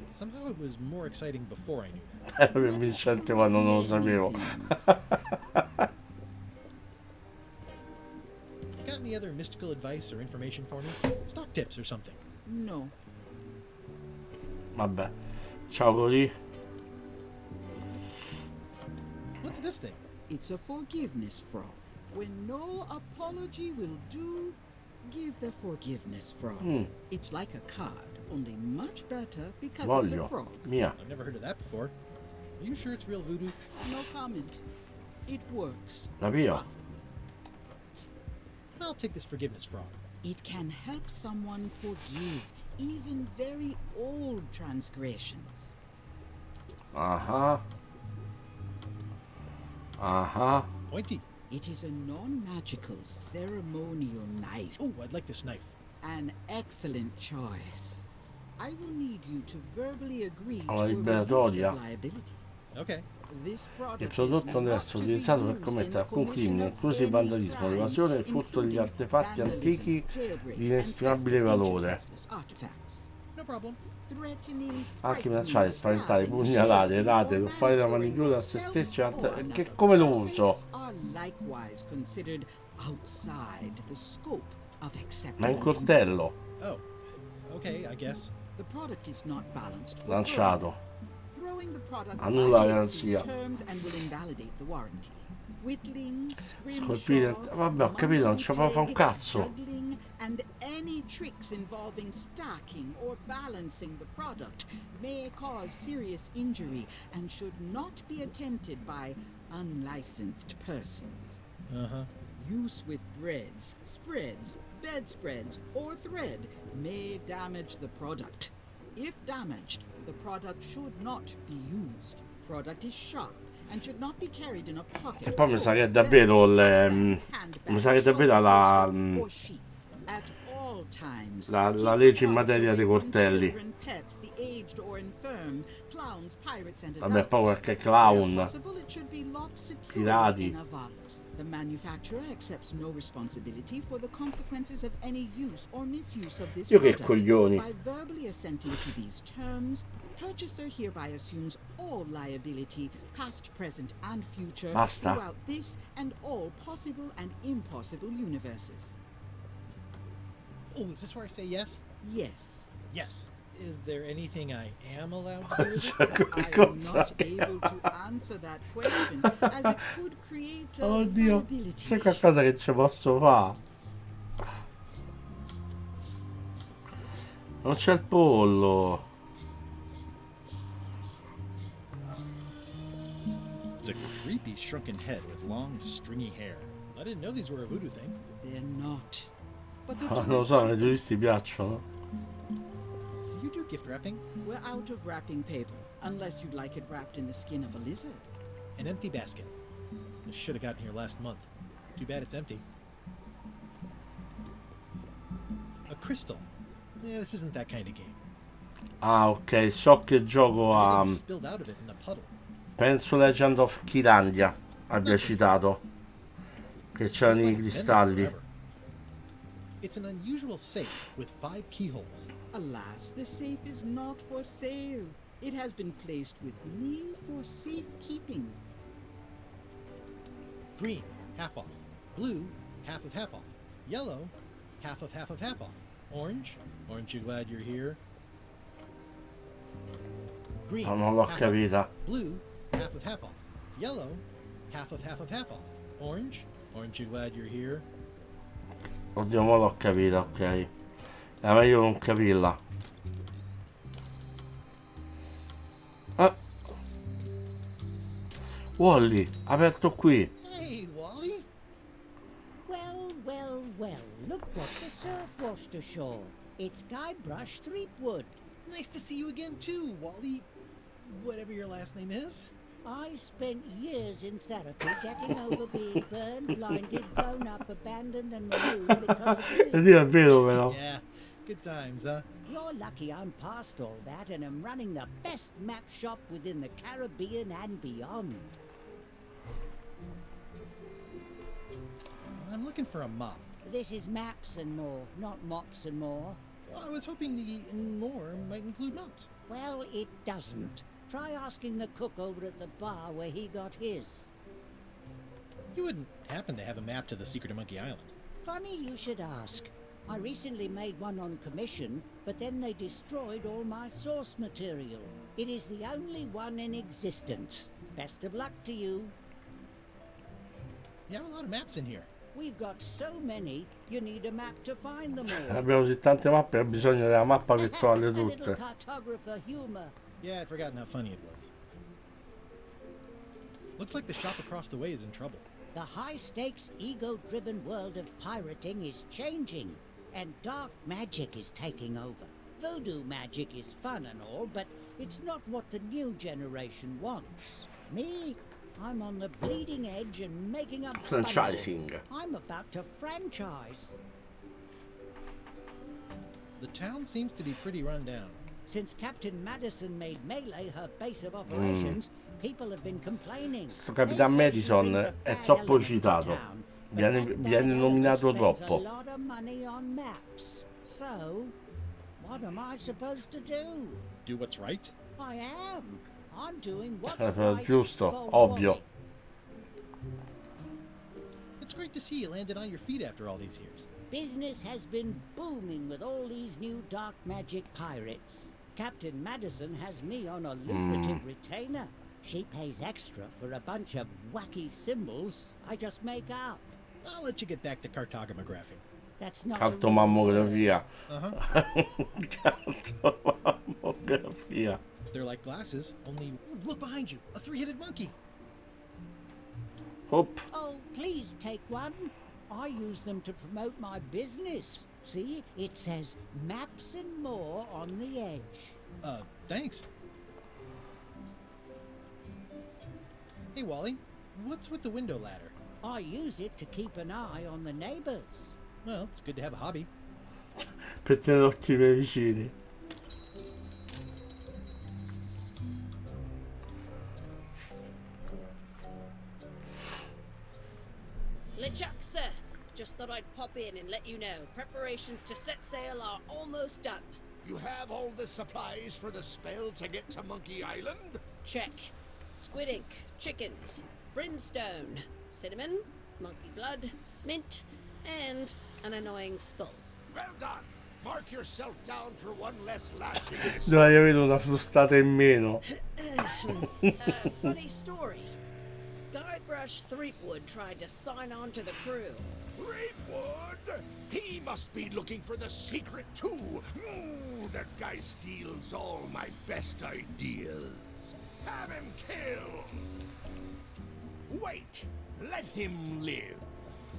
Somehow it was more exciting before I knew that.
Per vincente quando non lo sapevo.
Got any other mystical advice or information for me? Stock tips or something?
No.
Vabbè. Ciao Cori.
What's this thing?
It's a forgiveness frog. When no apology will do, give the forgiveness frog. It's like a card, only much better because it's a frog.
Mia.
I've never heard of that before. Are you sure it's real voodoo?
No comment. It works.
Davvero?
Trust me.
I'll take this forgiveness frog.
It can help someone forgive even very old transgressions.
Uh-huh. Uh-huh.
Pointy.
It is a non-magical ceremonial knife.
Oh, I'd like this knife.
An excellent choice. I will need you to verbally agree to
Una
a release
liberatoria.
of liability.
Okay.
This
Il
product
prodotto
is
deve
not
essere
to be
utilizzato per
used in
commettere
the
alcun
commission
crimine,
of
inclusi
any
vandalismo,
crime,
evasione e furto degli
including
artefatti
vandalism,
antichi
jailbreak,
di
and
inestimabile
theft of ancient
valore.
priceless artifacts.
No problem.
Threatening,
Anche minacciare,
frightening,
spaventare,
stabbing,
pugnalare,
shaving,
rate,
or
fare la
manipulating
manicura a se
yourself
stessi.
or
Che
another
come lo
person
uso?
are likewise considered outside the scope of acceptable
Ma è un coltello.
Oh, okay, I guess.
The product is not balanced for
Lanciato.
throwing the product
Annulla la
violates these
garanzia.
terms and will invalidate the warranty. Whittling,
Scolpire. Vabbè, ho capito, non ci può fare un cazzo.
juggling, and any tricks involving stacking or balancing the product may cause serious injury and should not be attempted by unlicensed persons.
Uh-huh.
Use with breads, spreads, bedspreads, or thread may damage the product. If damaged, the product should not be used. Product is sharp and should not be carried in a pocket.
E poi mi sa che è davvero mi sa che è davvero la legge in materia dei coltelli. Vabbè, poi qualche clown, pirati.
The manufacturer accepts no responsibility for the consequences of any use or misuse of this
Io che
product.
coglioni.
By verbally assenting to these terms, purchaser hereby assumes all liability, past, present, and future,
Basta.
throughout this and all possible and impossible universes.
Oh, is this where I say yes?
Yes.
Yes. Is there anything I am allowed to do?
I am not able to answer that question, as it could create a
Oddio,
liability.
c'è qualcosa che ci posso fare? Non c'è il pollo.
It's a creepy shrunken head with long, stringy hair. I didn't know these were a voodoo thing.
They're not. But the
Non lo so, ai turisti piacciono.
You do gift wrapping?
We're out of wrapping paper, unless you'd like it wrapped in the skin of a lizard.
An empty basket. I should have gotten here last month. Too bad it's empty. A crystal. Yeah, this isn't that kind of game.
Ah, ok, so che gioco a...
Everything spilled out of it in a puddle.
Penso Legend of Kyrandia abbia citato. Che c'erano i cristalli.
It's an unusual safe with 5 keyholes.
Alas, the safe is not for sale. It has been placed with me for safekeeping.
Green, half off. Blue, half of half off. Yellow, half of half of half off. Orange, aren't you glad you're here? Green,
non l'ho
half
capita.
off. Blue, half of half off. Yellow, half of half of half off. Orange, aren't you glad you're here?
Oddio, mo l'ho capita, ok. È meglio non capirla. Wally, aperto qui.
Hey, Wally.
Well, well, well, look what the surf washed ashore. It's Guybrush Threepwood.
Nice to see you again too, Wally. Whatever your last name is.
I spent years in therapy getting over being burned, blinded, blown up, abandoned, and marooned because of you.
Dio, è vero però.
Yeah, good times, huh?
You're lucky I'm past all that and am running the best map shop within the Caribbean and beyond.
I'm looking for a mop.
This is maps and more, not mops and more.
Well, I was hoping the and more might include mops.
Well, it doesn't. Try asking the cook over at the bar where he got his.
You wouldn't happen to have a map to the secret of Monkey Island.
Funny you should ask. I recently made one on commission, but then they destroyed all my source material. It is the only one in existence. Best of luck to you.
You have a lot of maps in here.
We've got so many, you need a map to find them all.
Abbiamo così tante mappe, ho bisogno della mappa per trovarle
A little
tutte.
cartographer humor.
Yeah, I'd forgotten how funny it was. Looks like the shop across the way is in trouble.
The high-stakes, ego-driven world of pirating is changing, and dark magic is taking over. Voodoo magic is fun and all, but it's not what the new generation wants. Me? I'm on the bleeding edge and making up
Franchising.
bundle. I'm about to franchise.
The town seems to be pretty run down.
Since Captain Madison made Melee her base of operations, people have been complaining.
Sto Capitan Madison è troppo citato. Viene nominato troppo.
A lot of money on maps. So, what am I supposed to do?
Do what's right?
I am. I'm doing what's right
Giusto,
for
ovvio.
Wally.
It's great to see you landed on your feet after all these years.
Business has been booming with all these new dark magic pirates. Captain Madison has me on a lucrative retainer. She pays extra for a bunch of wacky symbols I just make up.
I'll let you get back to cartographing.
That's not
Cartomammografia.
Uh-huh.
Cartomammografia.
They're like glasses, only look behind you, a three-headed monkey.
Hop.
Oh, please take one. I use them to promote my business. See, it says maps and more on the edge.
Thanks. Hey, Wally, what's with the window ladder?
I use it to keep an eye on the neighbors.
Well, it's good to have a hobby.
Per tenere occhi per i vicini.
LeChuck, sir. Just thought I'd pop in and let you know. Preparations to set sail are almost done.
You have all the supplies for the spell to get to Monkey Island?
Check. Squid ink, chickens, brimstone, cinnamon, monkey blood, mint, and an annoying skull.
Well done. Mark yourself down for one less lashing.
Dovrei avere una frustata in meno.
Funny story. Guybrush Threepwood tried to sign on to the crew.
Threepwood? He must be looking for the secret too. That guy steals all my best ideas. Have him killed. Wait. Let him live.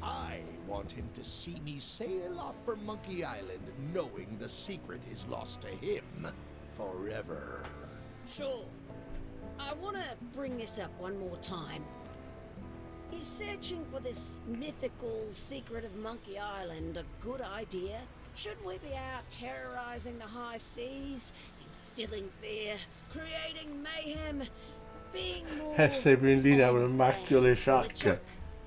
I want him to see me sail off for Monkey Island, knowing the secret is lost to him forever.
Sure. I want to bring this up one more time. Is searching for this mythical secret of Monkey Island a good idea? Should we be out terrorizing the high seas, instilling fear, creating mayhem, being more...
Sei più in linea con il marchio LeChuck.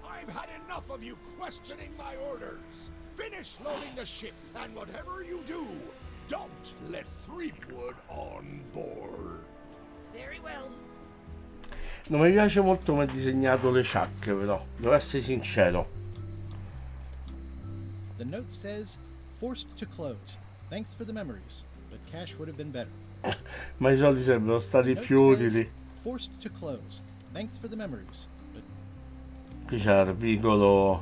I've had enough of you questioning my orders. Finish loading the ship, and whatever you do, don't let Threepwood on board.
Very well.
Non mi piace molto come è disegnato LeChuck, però, devo essere sincero.
The note says, forced to close. Thanks for the memories, but cash would have been better.
Ma i soldi sembrano stati
The
più
note says,
utili.
forced to close. Thanks for the memories, but
Qui c'è il vicolo.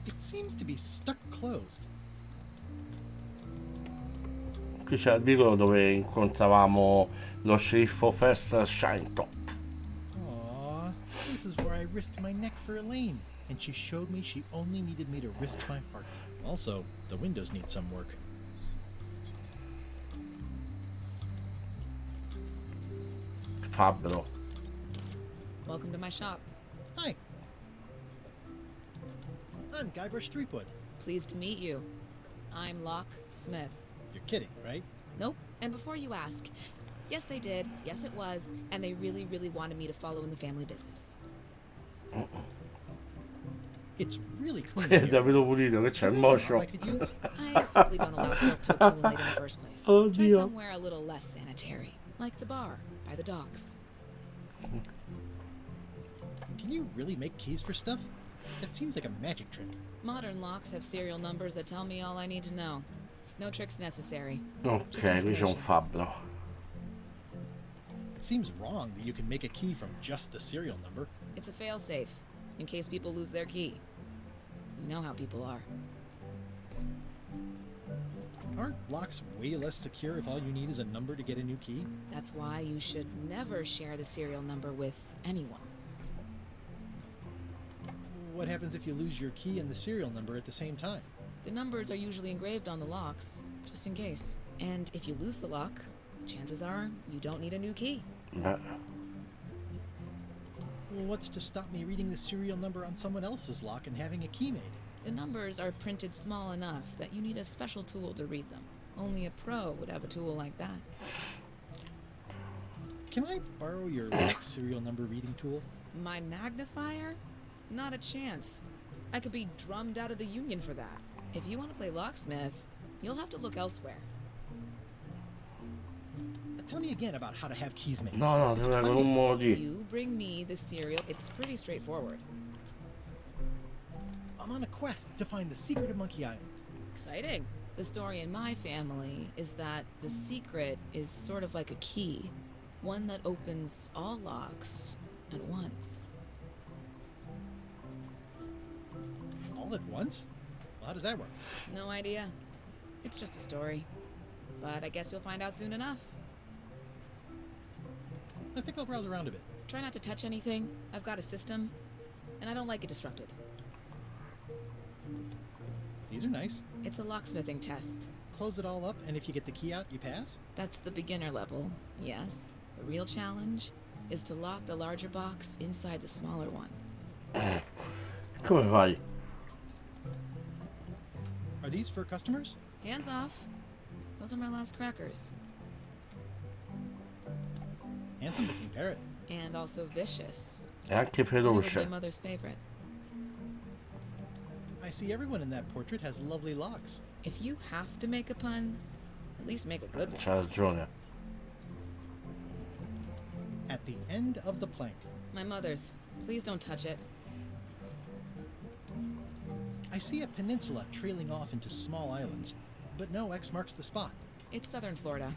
it seems to be stuck closed.
Qui c'è il vicolo dove incontravamo lo sceriffo Fester Shinetop.
Aww, this is where I risked my neck for Elaine, and she showed me she only needed me to risk my heart. Also, the windows need some work.
Fabbro.
Welcome to my shop.
Hi. I'm Guybrush Threepwood.
Pleased to meet you. I'm Locke Smith.
You're kidding, right?
Nope. And before you ask, yes they did, yes it was, and they really, really wanted me to follow in the family business.
It's really clean.
È davvero pulito, che c'è il moscio.
I could use.
I simply don't allow filth to accumulate in the first place. Try
Oddio.
somewhere a little less sanitary, like the bar by the docks.
Can you really make keys for stuff? That seems like a magic trick.
Modern locks have serial numbers that tell me all I need to know. No tricks necessary.
Ok,
Just
qui c'è un
information.
fabbro.
It seems wrong that you can make a key from just the serial number.
It's a failsafe, in case people lose their key. You know how people are.
Aren't locks way less secure if all you need is a number to get a new key?
That's why you should never share the serial number with anyone.
What happens if you lose your key and the serial number at the same time?
The numbers are usually engraved on the locks, just in case. And if you lose the lock, chances are you don't need a new key.
Beh,
Well, what's to stop me reading the serial number on someone else's lock and having a key made?
The numbers are printed small enough that you need a special tool to read them. Only a pro would have a tool like that.
Can I borrow your lock serial number reading tool?
My magnifier? Not a chance. I could be drummed out of the union for that. If you want to play locksmith, you'll have to look elsewhere.
Tell me again about how to have keys made.
no, no,
It's
deve avere
exciting.
un modo di...
You bring me the serial. It's pretty straightforward.
I'm on a quest to find the secret of Monkey Island.
Exciting. The story in my family is that the secret is sort of like a key, one that opens all locks at once.
All at once? Well, how does that work?
No idea. It's just a story. But I guess you'll find out soon enough.
I think I'll browse around a bit.
Try not to touch anything. I've got a system, and I don't like it disrupted.
These are nice.
It's a locksmithing test.
Close it all up, and if you get the key out, you pass?
That's the beginner level, yes. The real challenge is to lock the larger box inside the smaller one.
Come fai?
Are these for customers?
Hands off. Those are my last crackers.
Handsome looking parrot.
And also vicious.
È anche
It was my
feroce.
mother's favorite.
I see everyone in that portrait has lovely locks.
If you have to make a pun, at least make a good one.
C'ha ragione.
At the end of the plank.
My mother's. Please don't touch it.
I see a peninsula trailing off into small islands, but no X marks the spot.
It's southern Florida.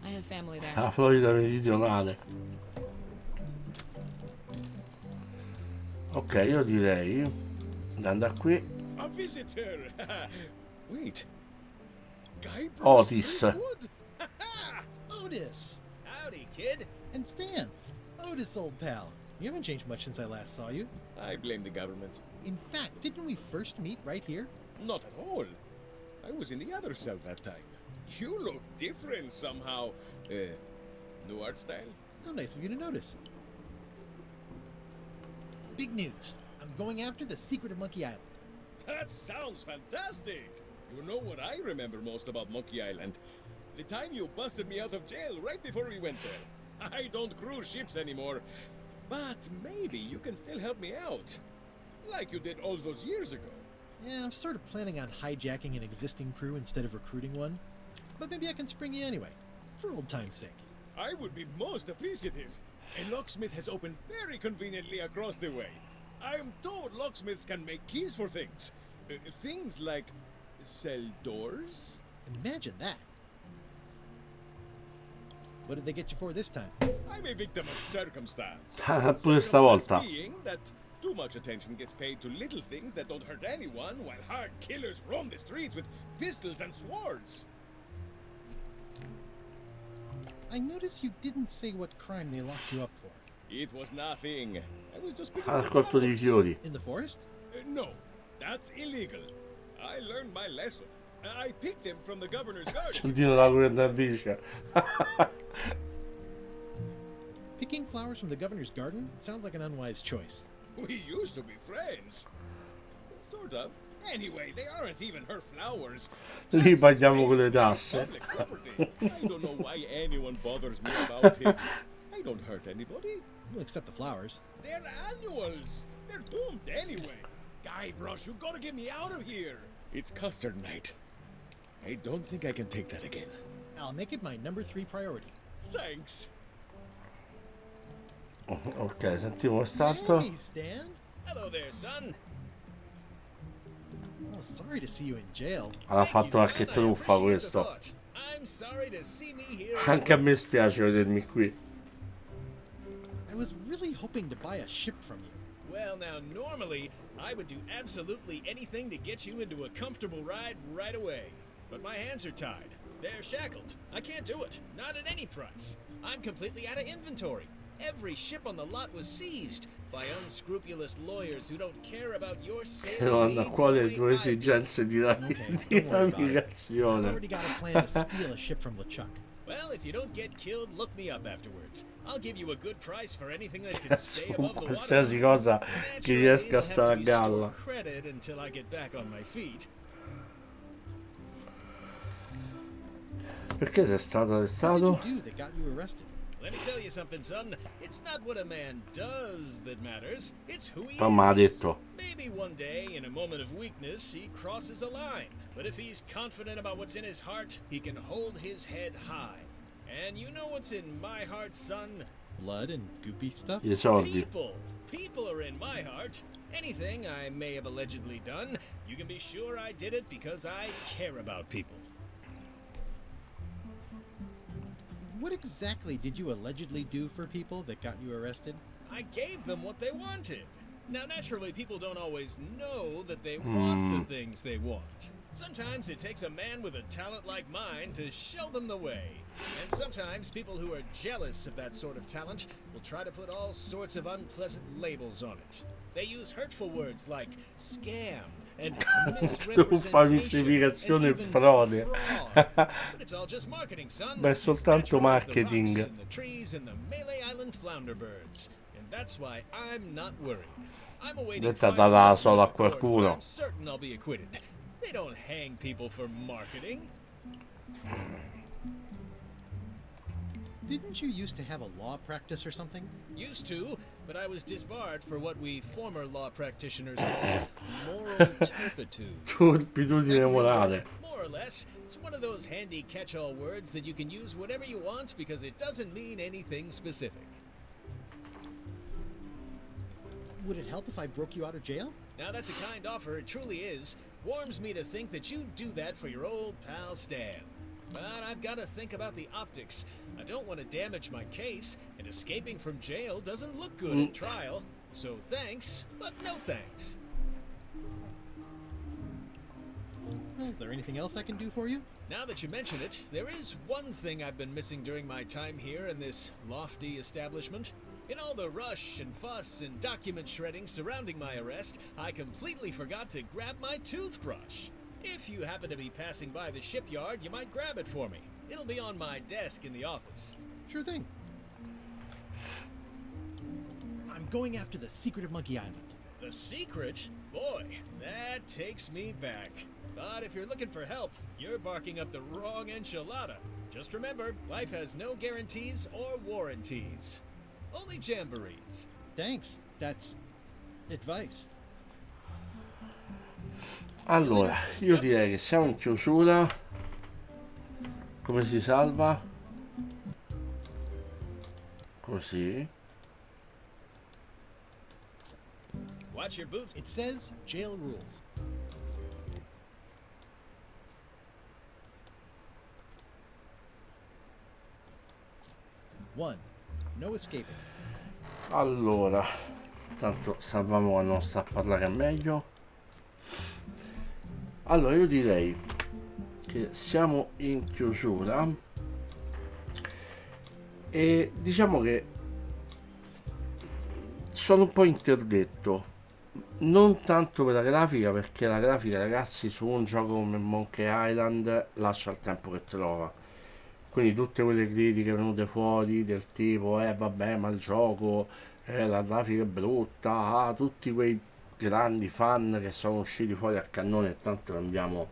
I have family there.
La Florida meridionale. Ok, io direi andando da qui.
A visitor! Wait. Guybrush
Otis.
Threepwood?
Otis!
Howdy, kid.
And Stan! Otis, old pal. You haven't changed much since I last saw you.
I blame the government.
In fact, didn't we first meet right here?
Not at all. I was in the other cell that time. You look different somehow. New art style?
How nice of you to notice. Big news. I'm going after the secret of Monkey Island.
That sounds fantastic! You know what I remember most about Monkey Island? The time you busted me out of jail right before we went there. I don't cruise ships anymore. But maybe you can still help me out. Like you did all those years ago.
Yeah, I'm sort of planning on hijacking an existing crew instead of recruiting one. But maybe I can spring you anyway, for old time's sake.
I would be most appreciative. A locksmith has opened very conveniently across the way.
I'm told locksmiths can make keys for things. Things like cell doors.
Imagine that. What did they get you for this time?
I'm a victim of circumstance.
Pure stavolta.
Being that too much attention gets paid to little things that don't hurt anyone, while hard killers roam the streets with pistols and swords.
I noticed you didn't say what crime they locked you up for.
It was nothing. I was just picking
Raccolto di fiori.
In the forest?
No, that's illegal. I learned my lesson. I picked them from the governor's garden.
Cialdino la guardatrice.
Picking flowers from the governor's garden sounds like an unwise choice.
We used to be friends. Sort of. Anyway, they aren't even her flowers.
Lì paghiamo con le tasse.
Public property. I don't know why anyone bothers me about it. I don't hurt anybody.
We'll accept the flowers.
They're annuals. They're doomed anyway. Guybrush, you gotta get me out of here. It's custard night. I don't think I can take that again.
I'll make it my number 3 priority.
Thanks.
Ok, sentiamo stato.
Hey, Stan.
Hello there, son.
Oh, sorry to see you in jail.
Ha fatto qualche truffa questo.
I'm sorry to see me here.
Anche a me spiace vedermi qui.
I was really hoping to buy a ship from you.
Well, now, normally, I would do absolutely anything to get you into a comfortable ride right away. But my hands are tied. They're shackled. I can't do it. Not at any price. I'm completely out of inventory. Every ship on the lot was seized by unscrupulous lawyers who don't care about your
Che non hanno a
sailing
cuore le
needs the
tue
way I do.
esigenze di
Okay, don't worry about it. I've
navigazione.
already got a plan to steal a ship from LeChuck.
Well, if you don't get killed, look me up afterwards. I'll give you a good price for anything that can stay above the water.
Qualsiasi cosa che riesca a stare a galla.
Credit until I get back on my feet.
Perché sei stato
What
arrestato?
did you do that got you arrested?
Let me tell you something, son. It's not what a man does that matters. It's who he
Ma me l'ha
is.
detto.
Maybe one day, in a moment of weakness, he crosses a line. But if he's confident about what's in his heart, he can hold his head high. And you know what's in my heart, son?
Blood and goopy stuff?
I soldi.
People. People are in my heart. Anything I may have allegedly done, you can be sure I did it because I care about people.
What exactly did you allegedly do for people that got you arrested?
I gave them what they wanted. Now, naturally, people don't always know that they want the things they want. Sometimes it takes a man with a talent like mine to show them the way. And sometimes people who are jealous of that sort of talent will try to put all sorts of unpleasant labels on it. They use hurtful words like scam and
Truffa, mistificazione e frode.
But it's all just marketing, son.
Beh, è soltanto
Natural as the rocks
marketing.
and the trees and the Melee Island flounder birds. And that's why I'm not worried. I'm awaiting
Detta
final
data
judgment
solo a
of the court, but
qualcuno.
I'm certain I'll be acquitted. They don't hang people for marketing.
Didn't you used to have a law practice or something?
Used to, but I was disbarred for what we former law practitioners call moral turpitude.
Turpitudine morale.
More or less, it's one of those handy catch-all words that you can use whatever you want because it doesn't mean anything specific.
Would it help if I broke you out of jail?
Now that's a kind offer, it truly is. Warms me to think that you'd do that for your old pal Stan. But I've got to think about the optics. I don't want to damage my case, and escaping from jail doesn't look good at trial. So thanks, but no thanks.
Well, is there anything else I can do for you?
Now that you mention it, there is one thing I've been missing during my time here in this lofty establishment. In all the rush and fuss and document shredding surrounding my arrest, I completely forgot to grab my toothbrush. If you happen to be passing by the shipyard, you might grab it for me. It'll be on my desk in the office.
Sure thing. I'm going after the secret of Monkey Island.
The secret? Boy, that takes me back. But if you're looking for help, you're barking up the wrong enchilada. Just remember, life has no guarantees or warranties. Only jamborees.
Thanks. That's advice.
Allora, io direi che siamo in chiusura. Come si salva? Così.
Watch your boots.
It says jail rules. One, no escaping.
Allora, tanto salviamo a non sta a parlare a meglio. Allora, io direi che siamo in chiusura e diciamo che sono un po' interdetto, non tanto per la grafica, perché la grafica, ragazzi, su un gioco come Monkey Island lascia il tempo che trova. Quindi tutte quelle critiche venute fuori del tipo vabbè, ma il gioco, la grafica è brutta, tutti quei grandi fan che sono usciti fuori a cannone, tanto cambiamo,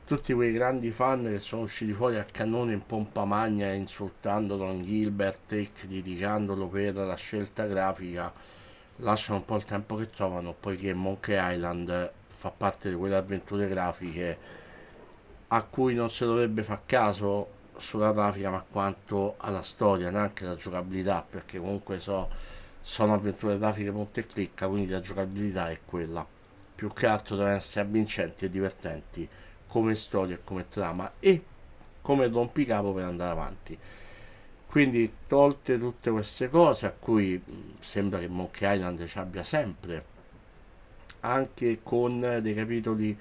tutti quei grandi fan che sono usciti fuori a cannone in pompa magna, insultando Ron Gilbert e criticandolo per la scelta grafica, lasciano un po' il tempo che trovano, poiché Monkey Island fa parte di quelle avventure grafiche a cui non si dovrebbe far caso sulla grafica, ma quanto alla storia, neanche la giocabilità, perché comunque sono avventure grafiche punta e clicca, quindi la giocabilità è quella. Più che altro devono essere avvincenti e divertenti come storia e come trama e come rompicapo per andare avanti. Quindi, tolte tutte queste cose, a cui sembra che Monkey Island ci abbia sempre, anche con dei capitoli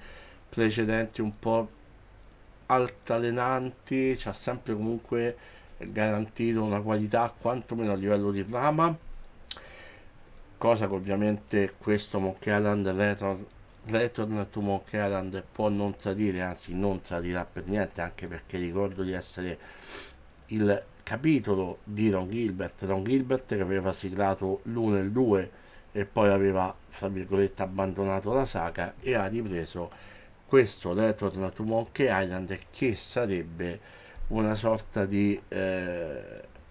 precedenti un po' altalenanti, ci ha sempre comunque garantito una qualità quantomeno a livello di trama, cosa che ovviamente questo Monkey Island Return to Monkey Island può non tradire, anzi non tradirà per niente, anche perché ricordo di essere il capitolo di Ron Gilbert che aveva siglato l'1 e il 2 e poi aveva, fra virgolette, abbandonato la saga e ha ripreso questo Return to Monkey Island, che sarebbe una sorta di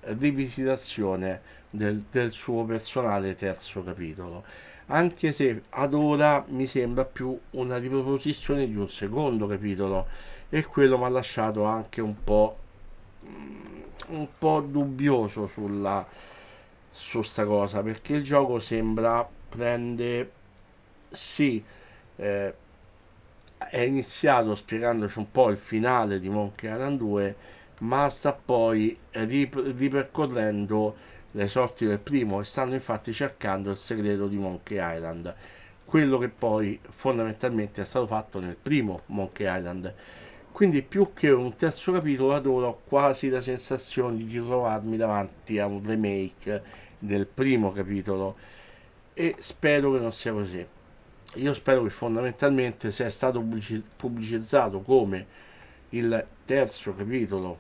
rivisitazione del suo personale terzo capitolo, anche se ad ora mi sembra più una riproposizione di un secondo capitolo, e quello mi ha lasciato anche un po' dubbioso su sta cosa, perché il gioco sembra prende è iniziato spiegandoci un po' il finale di Monkey Island 2, ma sta poi ripercorrendo le sorti del primo, e stanno infatti cercando il segreto di Monkey Island, quello che poi fondamentalmente è stato fatto nel primo Monkey Island. Quindi, più che un terzo capitolo, ad ora ho quasi la sensazione di trovarmi davanti a un remake del primo capitolo, e spero che non sia così. Io spero che fondamentalmente, se è stato pubblicizzato come il terzo capitolo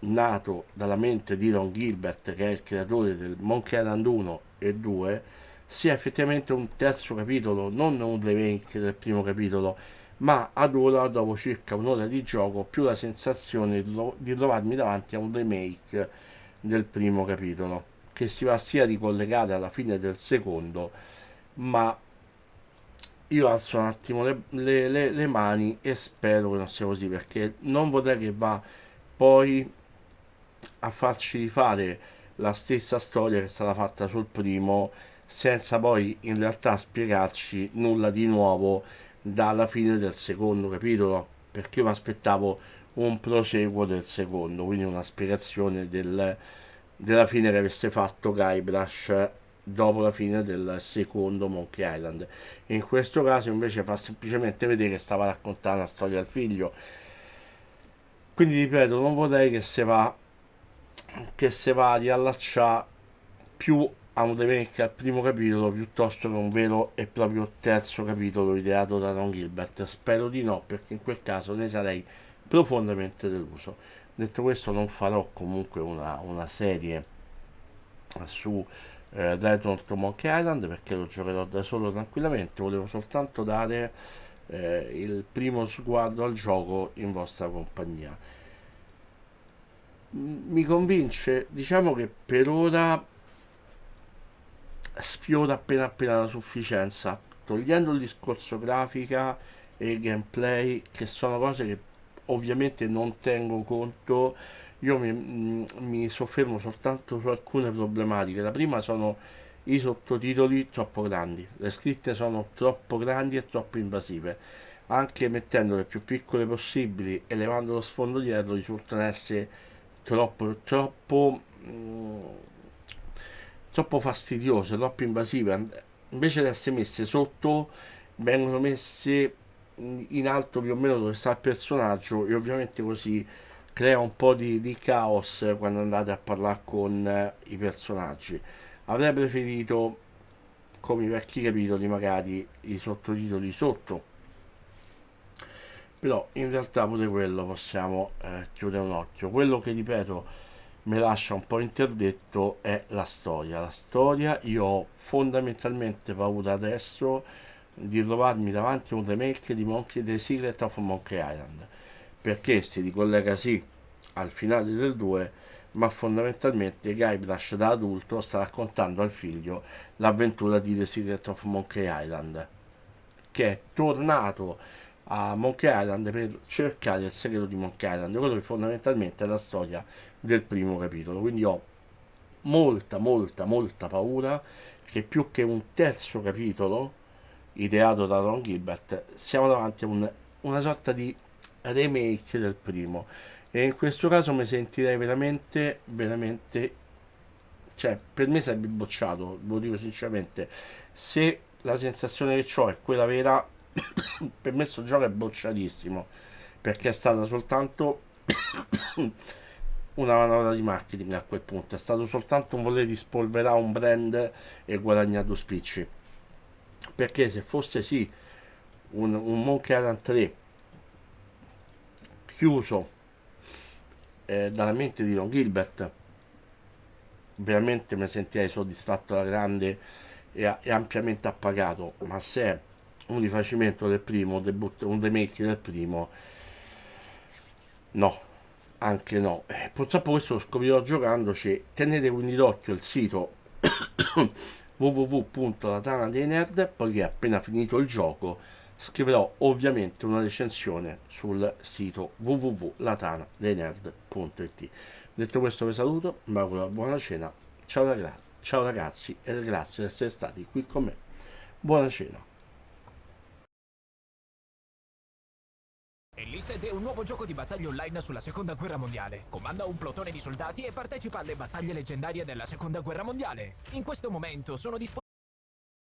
nato dalla mente di Ron Gilbert, che è il creatore del Monkey Island 1 e 2, sia effettivamente un terzo capitolo, non un remake del primo capitolo, ma ad ora, dopo circa un'ora di gioco, più la sensazione di trovarmi davanti a un remake del primo capitolo, che si va sia a ricollegare alla fine del secondo, ma io alzo un attimo le mani e spero che non sia così, perché non vorrei che va poi a farci rifare la stessa storia che è stata fatta sul primo, senza poi in realtà spiegarci nulla di nuovo dalla fine del secondo capitolo, perché io mi aspettavo un proseguo del secondo, quindi una spiegazione della fine che avesse fatto Guybrush dopo la fine del secondo Monkey Island. In questo caso invece fa semplicemente vedere che stava raccontando la storia al figlio. Quindi ripeto, non vorrei che se va a riallacciare più a un remake al primo capitolo, piuttosto che un vero e proprio terzo capitolo ideato da Ron Gilbert. Spero di no, perché in quel caso ne sarei profondamente deluso. Detto questo, non farò comunque una serie su Return to Monkey Island, perché lo giocherò da solo tranquillamente. Volevo soltanto dare il primo sguardo al gioco in vostra compagnia. Mi convince, diciamo che per ora sfiora appena la sufficienza, togliendo il discorso grafica e gameplay, che sono cose che ovviamente non tengo conto. Io mi soffermo soltanto su alcune problematiche. La prima sono i sottotitoli troppo grandi, le scritte sono troppo grandi e troppo invasive, anche mettendole più piccole possibili e levando lo sfondo dietro risultano essere troppo fastidiose, troppo invasive. Invece di essere messe sotto, vengono messe in alto più o meno dove sta il personaggio, e ovviamente così crea un po' di caos quando andate a parlare con i personaggi. Avrei preferito, come i vecchi capitoli, magari i sottotitoli sotto, però in realtà pure quello possiamo chiudere un occhio. Quello che, ripeto, mi lascia un po' interdetto è la storia. La storia, io ho fondamentalmente paura adesso di trovarmi davanti a un remake di The Secret of Monkey Island, perché si ricollega sì al finale del 2, ma fondamentalmente Guybrush da adulto sta raccontando al figlio l'avventura di The Secret of Monkey Island, che è tornato a Monkey Island per cercare il segreto di Monkey Island, quello che fondamentalmente è la storia del primo capitolo. Quindi ho molta paura che più che un terzo capitolo ideato da Ron Gilbert siamo davanti a una sorta di remake del primo, e in questo caso mi sentirei veramente, cioè per me sarebbe bocciato, lo dico sinceramente. Se la sensazione che ho è quella vera, per me sto gioco è bocciatissimo, perché è stata soltanto una manovra di marketing. A quel punto è stato soltanto un voler rispolverare un brand e guadagnare due spicci, perché se fosse sì un Monkey Island 3 chiuso dalla mente di Ron Gilbert, veramente mi sentirei soddisfatto alla grande e ampiamente appagato. Ma se è un rifacimento del primo, un remake del primo, no, anche no. Purtroppo questo lo scoprirò giocandoci. Tenete quindi d'occhio il sito www.latanadeinerd, poiché appena finito il gioco scriverò ovviamente una recensione sul sito www.latanadeinerd.it. Detto questo vi saluto, vi auguro una buona cena, ciao ragazzi e grazie di essere stati qui con me, buona cena.
Enlisted è un nuovo gioco di battaglia online sulla seconda guerra mondiale. Comanda un plotone di soldati e partecipa alle battaglie leggendarie della seconda guerra mondiale. In questo momento sono disponibili